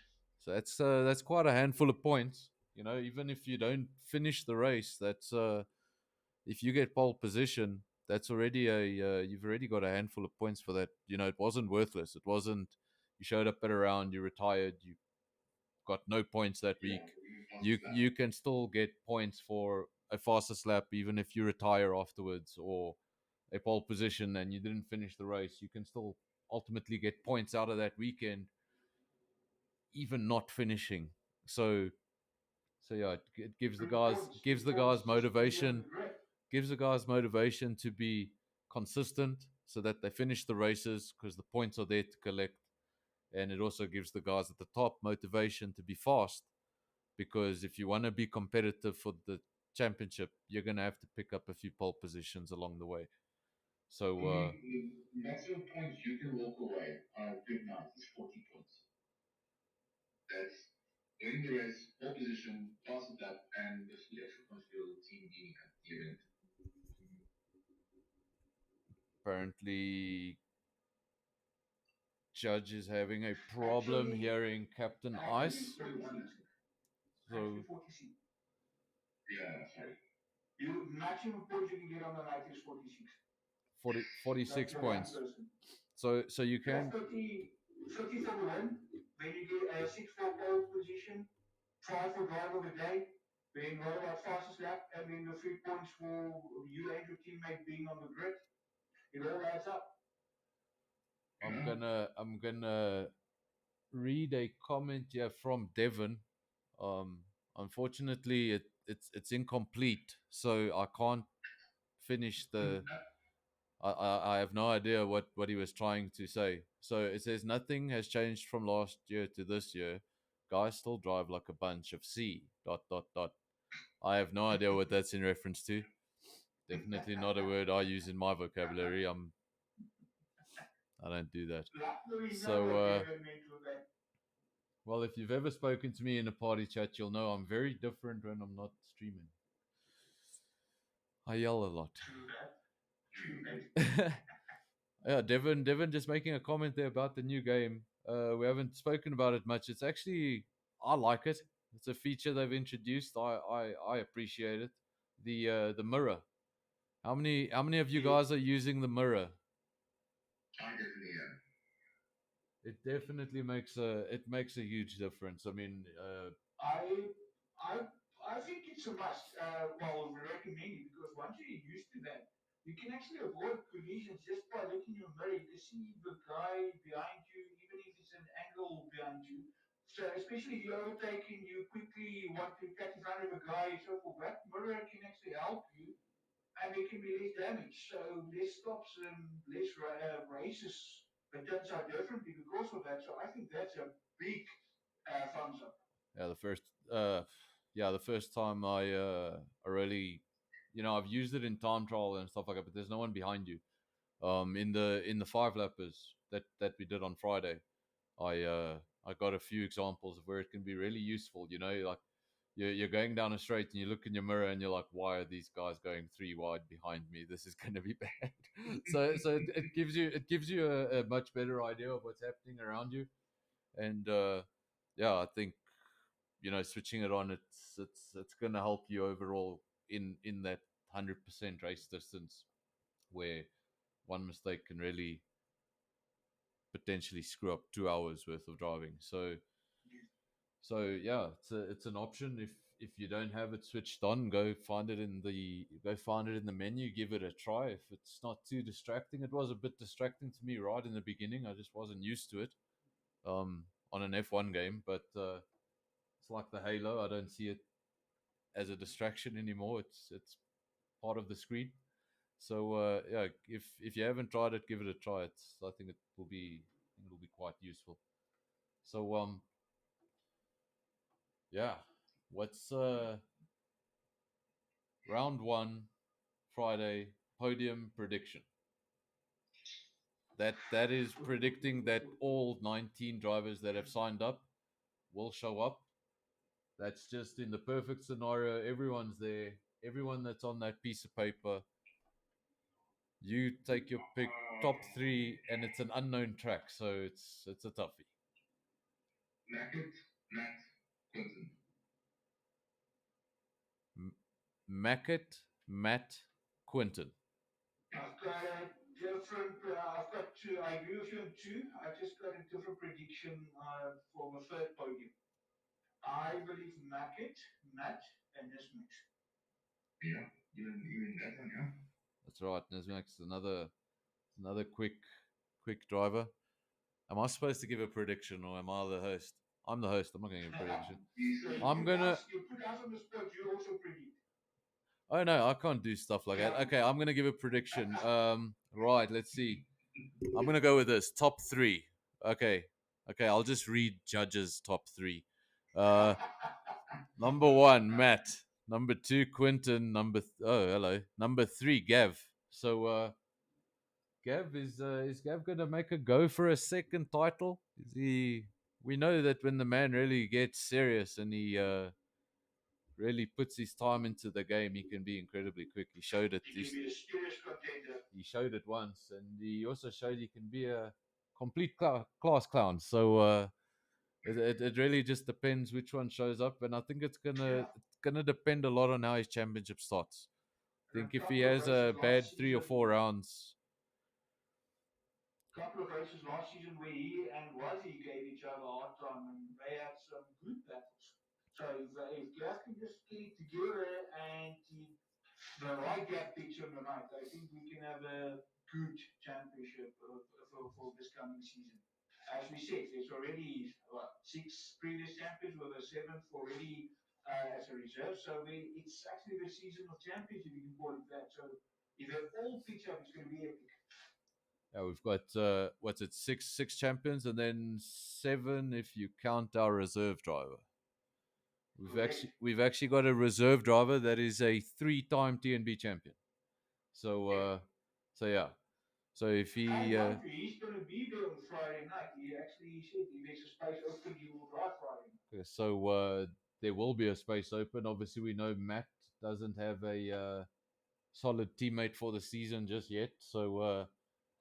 So that's quite a handful of points. You know, even if you don't finish the race, that's if you get pole position, that's already you've already got a handful of points for that. You know, it wasn't worthless. It wasn't. You showed up at a round, you retired, you got no points that week. You can still get points for a fastest lap, even if you retire afterwards, or a pole position and you didn't finish the race. You can still ultimately get points out of that weekend, even not finishing. So yeah, it gives the guys motivation to be consistent. so that they finish the races because the points are there to collect, and it also gives the guys at the top motivation to be fast because if you want to be competitive for the championship, you're going to have to pick up a few pole positions along the way. So, The maximum points you can walk away on a good night is 40 points. That's winning the race, pole position, fastest lap, and the few extra points for your team being at the event. apparently, Judge is having a problem Actually, hearing Captain actually Ice. 41, I think. So, Actually 46. Yeah, sorry. You maximum points you can get on the night is 46. 40, That's 46 for one points. person. So you You have can 30 for the win. Then you get a 6 for pole position, 5 for driver of the day, then what about fastest lap, and then the 3 points for you and your teammate being on the grid. It all adds up. I'm gonna read a comment here from Devon. Um, Unfortunately, it's incomplete, so I can't finish the. I have no idea what he was trying to say. So it says nothing has changed from last year to this year. Guys still drive like a bunch of C. Dot dot dot. I have no idea what that's in reference to. Definitely not a word I use in my vocabulary. I don't do that. Luckily, know So what Devin meant with that. well, if you've ever spoken to me in a party chat, you'll know I'm very different when I'm not streaming. I yell a lot. True that. True that. Yeah, Devon just making a comment there about the new game. We haven't spoken about it much. It's actually I like it. It's a feature they've introduced. I appreciate it. The mirror. How many of you Yes. guys are using the mirror? I definitely am. It definitely makes a huge difference. I mean, I I I think it's a must. Well, recommend it because once you get used to that, you can actually avoid collisions just by looking in your mirror. You can see the guy behind you, even if it's an angle behind you. So especially if you're overtaking, you quickly want to cut in front of a guy. So for that mirror can actually help you, and there can be less damage. So less stops and less races. It turns out differently because of that. So I think that's a big thumbs up. yeah, the first time I really, I've used it in time trial and stuff like that, but there's no one behind you. In the five lappers that we did on Friday, I uh I got a few examples of where it can be really useful. Like you're going down a straight and you look in your mirror and you're like, why are these guys going three wide behind me? This is going to be bad. So it gives you a much better idea of what's happening around you, and yeah, I think switching it on, it's going to help you overall in that 100% race distance where one mistake can really potentially screw up 2 hours worth of driving. So yeah, it's an option. If you don't have it switched on, go find it in the menu, give it a try. If it's not too distracting, it was a bit distracting to me right in the beginning. I just wasn't used to it on an F1 game, but it's like the Halo. I don't see it as a distraction anymore. It's part of the screen. So yeah, if you haven't tried it, give it a try. I think it'll be quite useful. So yeah, what's round one Friday podium prediction? That is predicting that all 19 drivers that have signed up will show up. That's just in the perfect scenario. Everyone's there. Everyone that's on that piece of paper. You take your pick, top three, and it's an unknown track, so it's a toughie. Mackett, Matt, Quinton. Mackett, Matt, Quinton. I've got a different. I've got two. I agree with you on two. I just got a different prediction for the third podium. I believe Matt, and this mix. Yeah, even that one, yeah. That's right. Nesmax, another quick driver. Am I supposed to give a prediction or am I the host? I'm the host. I'm not going to give a prediction. He's So you I'm put gonna. us. You put us on the spot. You also predict. Oh no, I can't do stuff like that. Okay, I'm gonna give a prediction. Right, let's see. I'm gonna go with this top three. Okay, okay, I'll just read judges' top three. Uh, number one, Matt. Number two, Quinton. Oh, hello. Number three, Gav. So, Gav is Gav gonna make a go for a second title? Is he? We know that when the man really gets serious and he really puts his time into the game, he can be incredibly quick. He showed it. He can be a serious contender. He showed it once, and he also showed he can be a complete class clown. So it really just depends which one shows up, and I think Yeah. it's gonna depend a lot on how his championship starts. I And think a if he couple of has races a bad last 3 or 4 rounds, season where he and Wazzy gave each other a hard time, and they had some good battles. So if guys can just get it together and the right gap picks on the night, I think we can have a good championship for this coming season. As we said, there's already six previous champions with a seventh already as a reserve. So it's actually the season of champions, if you can call it that. So if they all pitch up, it's going to be epic. yeah, we've got what's it, six champions, and then seven if you count our reserve driver. Correct. We've actually got a reserve driver that is a three-time TnB champion. So Yeah. so yeah. So if And he mind you, he's going to be there on Friday night. He actually said if there's a space open, he will drive Friday night. so there will be a space open. Obviously, we know Matt doesn't have a solid teammate for the season just yet. So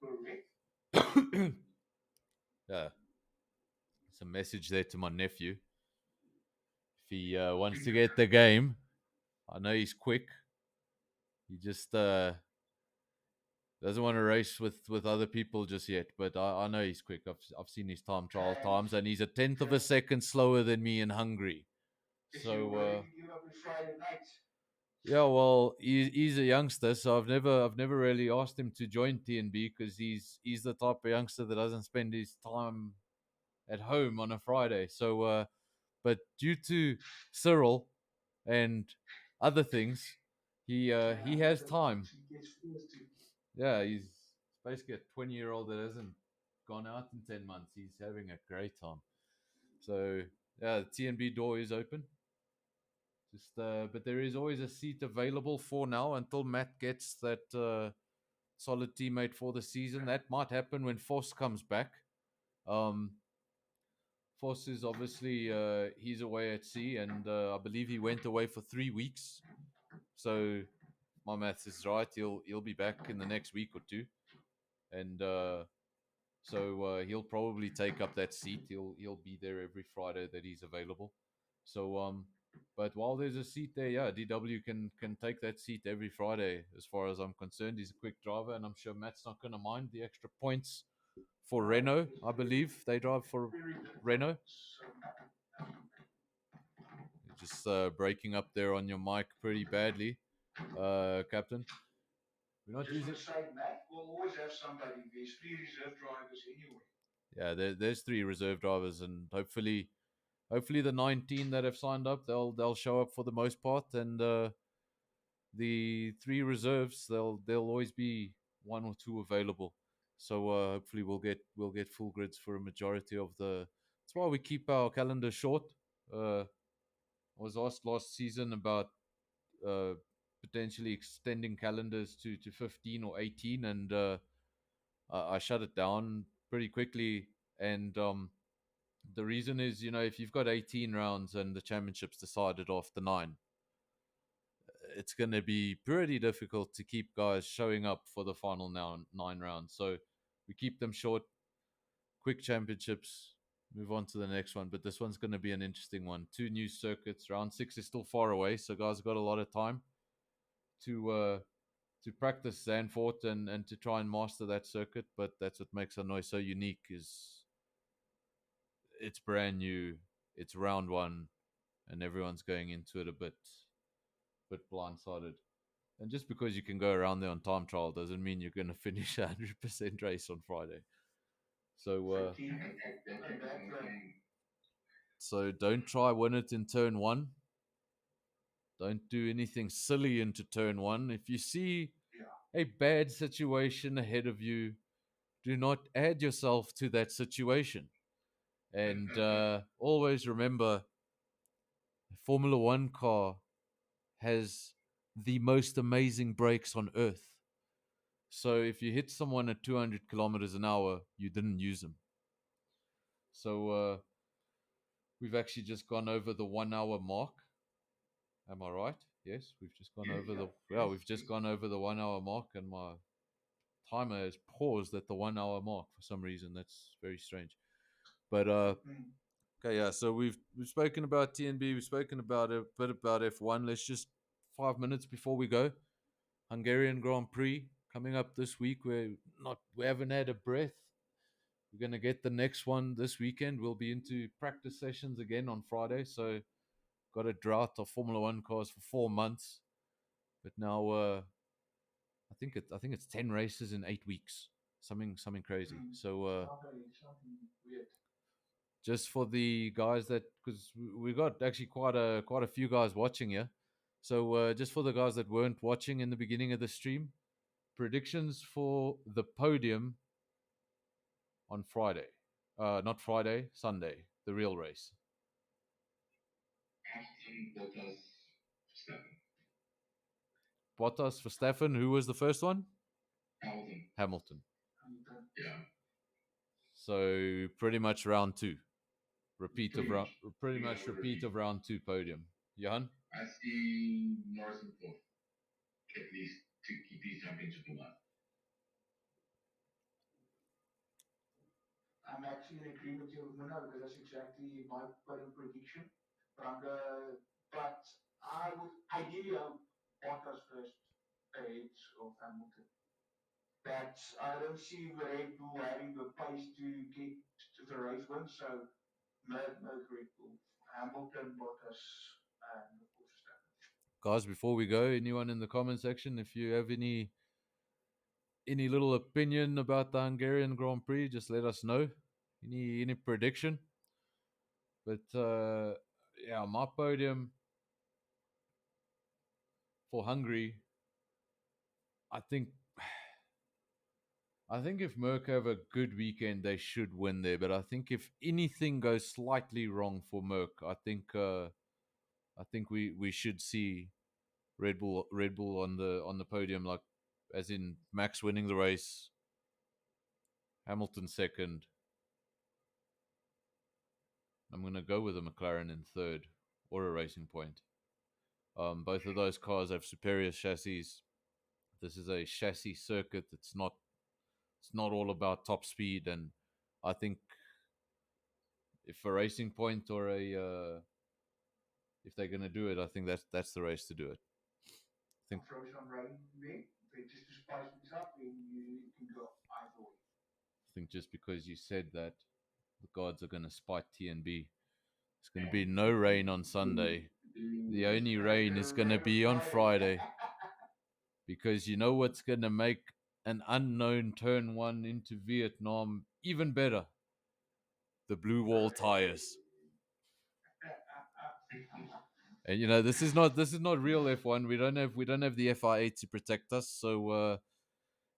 Correct. yeah, it's a message there to my nephew. If he wants to Finger get the game, I know he's quick. He just doesn't want to race with other people just yet. But I know he's quick. I've seen his time trial and times, and he's a tenth of a just second slower than me in Hungary. is you So willing to give up on Friday night? yeah, well, he's a youngster, so I've never really asked him to join TNB because he's the type of youngster that doesn't spend his time at home on a Friday. So, but due to Cyril and other things, he He has time. gets forced to. Yeah, he's basically a 20-year-old that hasn't gone out in 10 months. He's having a great time. So yeah, the TNB door is open. Just but there is always a seat available for now until Matt gets that solid teammate for the season. That might happen when Foss comes back. Um, Foss is obviously he's away at sea, and I believe he went away for 3 weeks. So my maths is right. He'll be back in the next week or two, and so he'll probably take up that seat. He'll be there every Friday that he's available. So but while there's a seat there, yeah, DW can take that seat every Friday. As far as I'm concerned, he's a quick driver, and I'm sure Matt's not going to mind the extra points for No, Renault. it's I believe they drive for very good. Renault. So, You're just breaking up there on your mic pretty badly, Captain. We're not just want using. to say, Matt, we'll always have somebody. There's three reserve drivers anyway. Yeah, there's three reserve drivers, and hopefully the 19 that have signed up, they'll show up for the most part, and the three reserves, there'll always be one or two available. So hopefully we'll get full grids for a majority of the. That's why we keep our calendar short. I was asked last season about uh, potentially extending calendars to 15 or 18, and I shut it down pretty quickly. And the reason is, if you've got 18 rounds and the championship's decided after nine, it's going to be pretty difficult to keep guys showing up for the final now 9 rounds. So we keep them short, quick championships, move on to the next one. But this one's going to be an interesting one. Two new circuits. Round six is still far away, so guys got a lot of time to practice Zandvoort and to try and master that circuit. But that's what makes Hanoi so unique is it's brand new. It's round one, and everyone's going into it a bit blindsided. And just because you can go around there on time trial doesn't mean you're going to finish a 100% race on Friday. So, Fatigue That and type of back thing. so don't try win it in turn one. Don't do anything silly into turn one. If you see Yeah. a bad situation ahead of you, do not add yourself to that situation. And always remember, a Formula One car has the most amazing brakes on earth. So if you hit someone at 200 kilometers an hour, you didn't use them. So we've actually just gone over the 1 hour mark. Am I right? Yes, we've just gone over the we've just gone over the 1 hour mark, and my timer has paused at the 1 hour mark for some reason. That's very strange. But okay, yeah. So we've spoken about TnB. We've spoken about a bit about F1. Let's just 5 minutes before we go. Hungarian Grand Prix coming up this week. We haven't had a breath. We're gonna get the next one this weekend. We'll be into practice sessions again on Friday. So got a drought of Formula One cars for 4 months. But now I think it's 10 races in 8 weeks. Something crazy. So Something weird. just for the guys that, because we got actually quite a few guys watching here. So just for the guys that weren't watching in the beginning of the stream, predictions for the podium on Friday. Not Friday, Sunday, the real race. Hamilton, Bottas, Verstappen. Bottas, Verstappen. Who was the first one? Hamilton. Hamilton. Yeah. So pretty much round two. Repeat Pretty of round, much. pretty Yeah, much repeat of round two podium. Johan? I see Norris in fourth, at least to keep his championship alive. I'm actually in agreement with you, Muna, because that's exactly my prediction. But I would ideally hope Bottas first ahead of Hamilton. But I don't see the Red Bull having the pace to get to the race win, so no Red Bull. Hamilton, Bottas, and of course Verstappen. Guys, before we go, anyone in the comment section, if you have any little opinion about the Hungarian Grand Prix, just let us know. Any prediction? But yeah, my podium for Hungary, I think if Merck have a good weekend, they should win there. But I think if anything goes slightly wrong for Merck, I think we should see Red Bull on the podium, like as in Max winning the race, Hamilton second. I'm gonna go with a McLaren in third or a Racing Point. Both of those cars have superior chassis. This is a chassis circuit. It's not all about top speed, and I think if a Racing Point or a if they're gonna do it, I think that's the race to do it. I think Throw some rain there, just to spice things up, and you can go either way. just because you said that, the gods are gonna spite TnB. It's gonna be no rain on Sunday. The only rain is gonna be on Friday. Because you know what's gonna make an unknown turn one into Vietnam even better? The blue wall tires. And you know this is not real F1. We don't have the FIA to protect us. So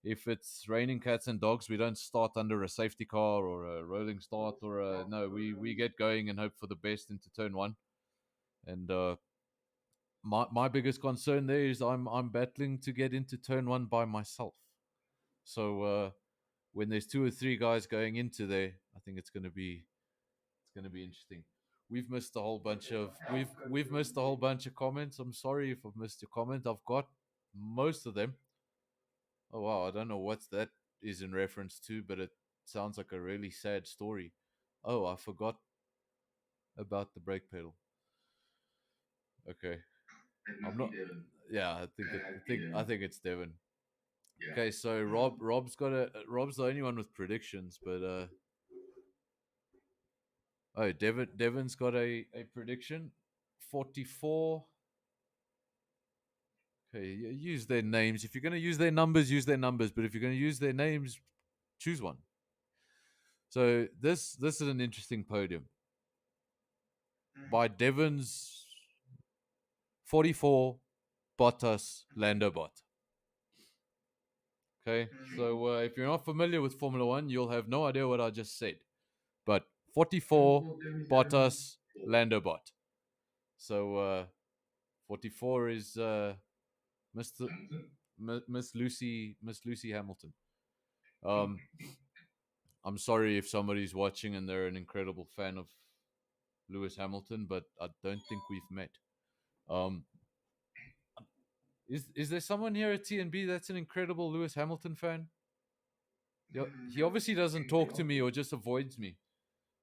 if it's raining cats and dogs, we don't start under a safety car or a rolling start or a no. We get going and hope for the best into turn one. And my biggest concern there is I'm battling to get into turn one by myself. So when there's two or three guys going into there, I think it's going to be interesting. We've missed a whole bunch of we've missed a whole bunch of comments. I'm sorry if I've missed your comment. I've got most of them. Oh wow, I don't know what that is in reference to, but it sounds like a really sad story. Oh, I forgot about the brake pedal. Okay, It I'm must be not. Devon. Yeah, I think it's Devon. Yeah. Okay, so Rob's the only one with predictions, but oh, Devon's got a prediction. 44. Okay, use their names. If you're going to use their numbers, use their numbers. But if you're going to use their names, choose one. So this is an interesting podium. By Devon's 44, Bottas, Lando Bot. Okay, Hmm. so if you're not familiar with Formula One, you'll have no idea what I just said. But One 44, four seven seven Bottas, four. Lando Bot. So 44 is Mr. Hamilton. Miss Lucy Hamilton. Um, I'm sorry if somebody's watching and they're an incredible fan of Lewis Hamilton, but I don't think we've met. Um, is there someone here at TnB that's an incredible Lewis Hamilton fan? Yeah, he obviously doesn't Think talk they to are. me or just avoids me.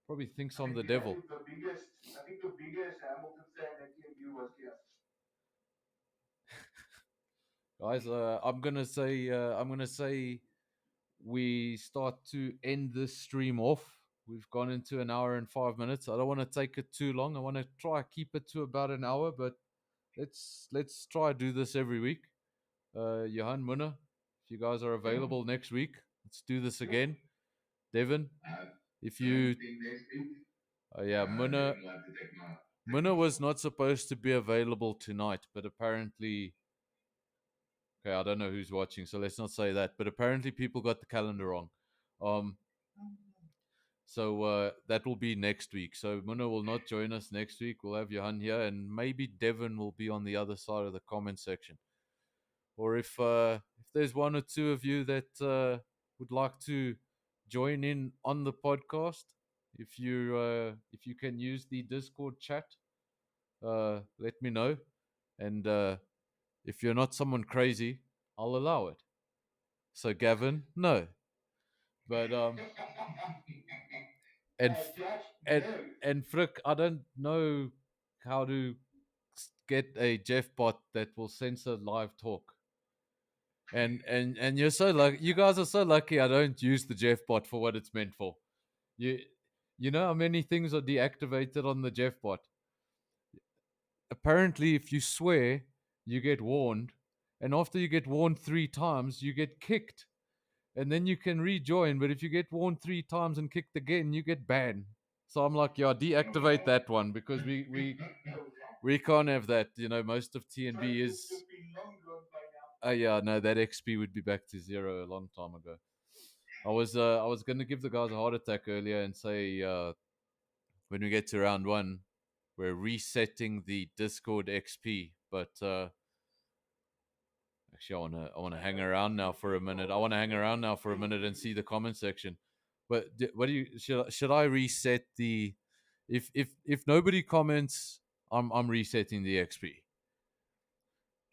Probably thinks I I'm the think I devil. think the biggest I think the biggest Hamilton fan at TnB was Jeff. Guys, I'm gonna say we start to end this stream off. We've gone into an hour and 5 minutes. I don't want to take it too long. I want to try keep it to about an hour, but let's try do this every week. Johan Munna, if you guys are Yeah. available next week, let's do this Yep. again. Devin, I if don't you think next week. yeah, Munna Then we'll have to take Munna my was spot. not supposed to be available tonight, but apparently okay, I don't know who's watching, so let's not say that. But apparently people got the calendar wrong. Um So that will be next week. So Muna will not join us next week. We'll have Johan here, and maybe Devon will be on the other side of the comment section. Or if there's one or two of you that would like to join in on the podcast, if you can use the Discord chat, let me know. And if you're not someone crazy, I'll allow it. So Gavin, no. But and Judge, and no. and Frick, I don't know how to get a Jeff bot that will censor live talk. And you're so lucky. You guys are so lucky. I don't use the Jeff bot for what it's meant for. You you know how many things are deactivated on the Jeff bot. Apparently, if you swear, you get warned, and after you get warned 3 times, you get kicked, and then you can rejoin. But if you get warned 3 times and kicked again, you get banned. So I'm like, yeah, Oh deactivate wow. that one because Oh yeah. we can't have that. You know, most of Trust TNB me, would is. have been long gone by now. Yeah, no, that XP would be back to zero a long time ago. I was gonna give the guys a heart attack earlier and say when we get to round one, we're resetting the Discord XP. But actually, I wanna hang around now for a minute. I want to hang around now for a minute and see the comment section. But what do you should I reset the if nobody comments, I'm resetting the XP.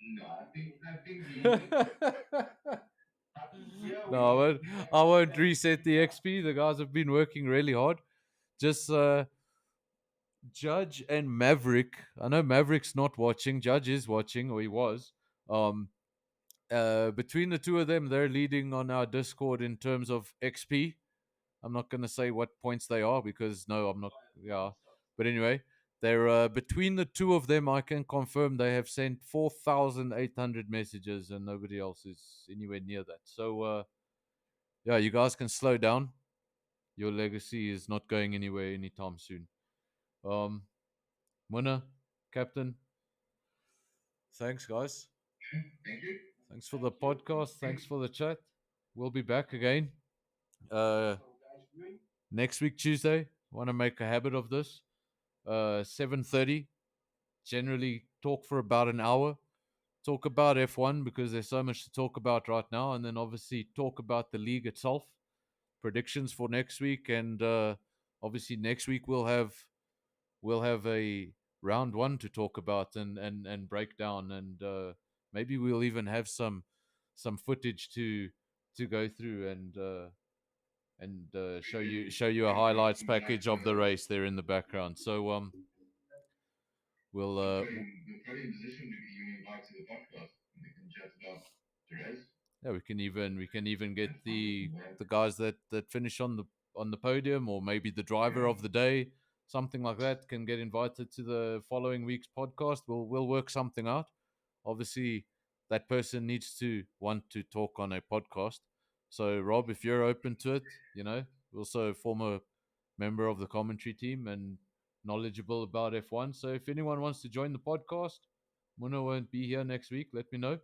No, I think leave it. I think here No, we I can won't stand reset the yeah. XP. The guys have been working really hard. Just Judge and Maverick. I know Maverick's not watching. Judge is watching, or he was. Um, between the two of them, they're leading on our Discord in terms of XP. I'm not going to say what points they are because no, I'm not. Yeah, but anyway, they're between the two of them. I can confirm they have sent 4,800 messages, and nobody else is anywhere near that. So yeah, you guys can slow down. Your legacy is not going anywhere anytime soon. Um, Muna, Captain, thanks, guys. Thank you. Thanks for the Thank you. podcast. Thanks for the chat. We'll be back again uh, So guys, doing next week, Tuesday. Want to make a habit of this. 7:30. Generally, talk for about an hour. Talk about F1 because there's so much to talk about right now, and then obviously talk about the league itself, predictions for next week, and obviously next week we'll have a round one to talk about and break down, and maybe we'll even have some footage to go through and show you a highlights Interesting chat. package of the race there in the background. So we'll We'll put in position to be invited to the podcast and we can chat about the race. yeah, we can even get That's fine. the guys that finish on the podium, or maybe the driver Yeah. of the day, something like that, can get invited to the following week's podcast. We'll work something out. Obviously, that person needs to want to talk on a podcast. So, Rob, if you're open to it, you know, also a former member of the commentary team and knowledgeable about F1. So, if anyone wants to join the podcast, Muna won't be here next week, let me know.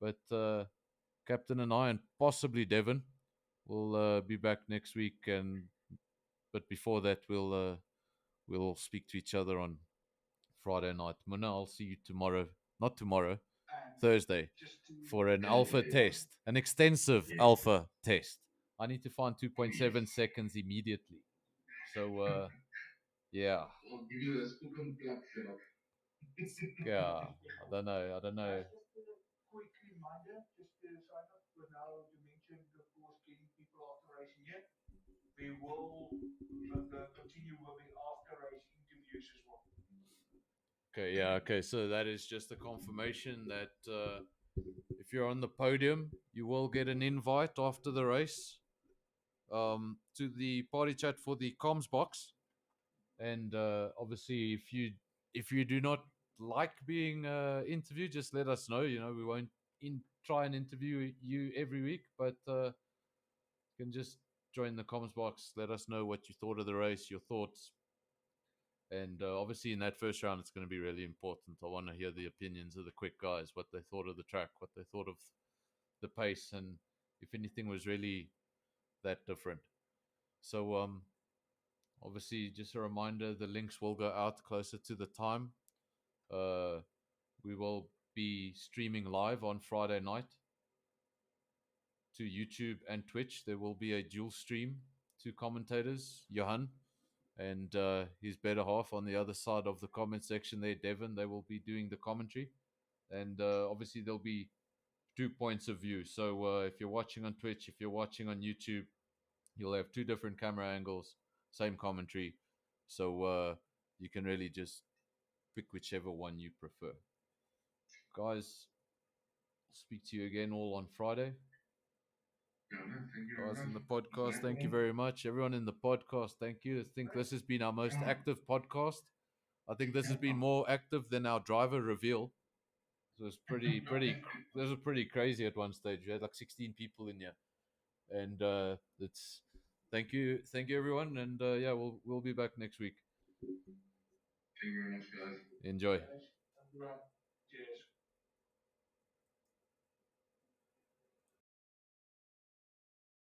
But Captain and I, and possibly Devon, will be back next week. And but before that, we'll speak to each other on Friday night. Muna, I'll see you tomorrow. Not tomorrow, And Thursday, just to for an alpha Thursday. test, an extensive Yes. alpha test. I need to find Oh, yes. 2.7 seconds immediately. So, yeah, I'll give you a spoken plug setup. yeah. I don't know. I don't know. guys, just a quick reminder, just to sign up for now, you mentioned, of course, getting people after racing yet. We will continue with the after race interviews as well. Okay, yeah, okay. So that is just a confirmation that if you're on the podium, you will get an invite after the race to the party chat for the comms box. And obviously, if you do not like being interviewed, just let us know. You know, we won't try and interview you every week, but you can just join the comms box. Let us know what you thought of the race, your thoughts, and obviously in that first round, it's going to be really important. I want to hear the opinions of the quick guys, what they thought of the track, what they thought of the pace, and if anything was really that different. So obviously, just a reminder, the links will go out closer to the time. Uh, we will be streaming live on Friday night to YouTube and Twitch. There will be a dual stream. Two commentators, Johan and his better half on the other side of the comment section there, Devon. They will be doing the commentary. And obviously, there'll be 2 points of view. So if you're watching on Twitch, if you're watching on YouTube, you'll have two different camera angles, same commentary. So you can really just pick whichever one you prefer. Guys, I'll speak to you again all on Friday. Yeah, man, thank you very Guys in much. the podcast, Glad thank you one. very much. Everyone in the podcast, thank you. I think this has been our most Come on. active podcast. I think this has been more active than our driver reveal. It was this was pretty crazy at one stage. We had like 16 people in here. And it's thank you everyone. And yeah, we'll be back next week. Thank you very much, guys. Enjoy. Guys, everyone, cheers.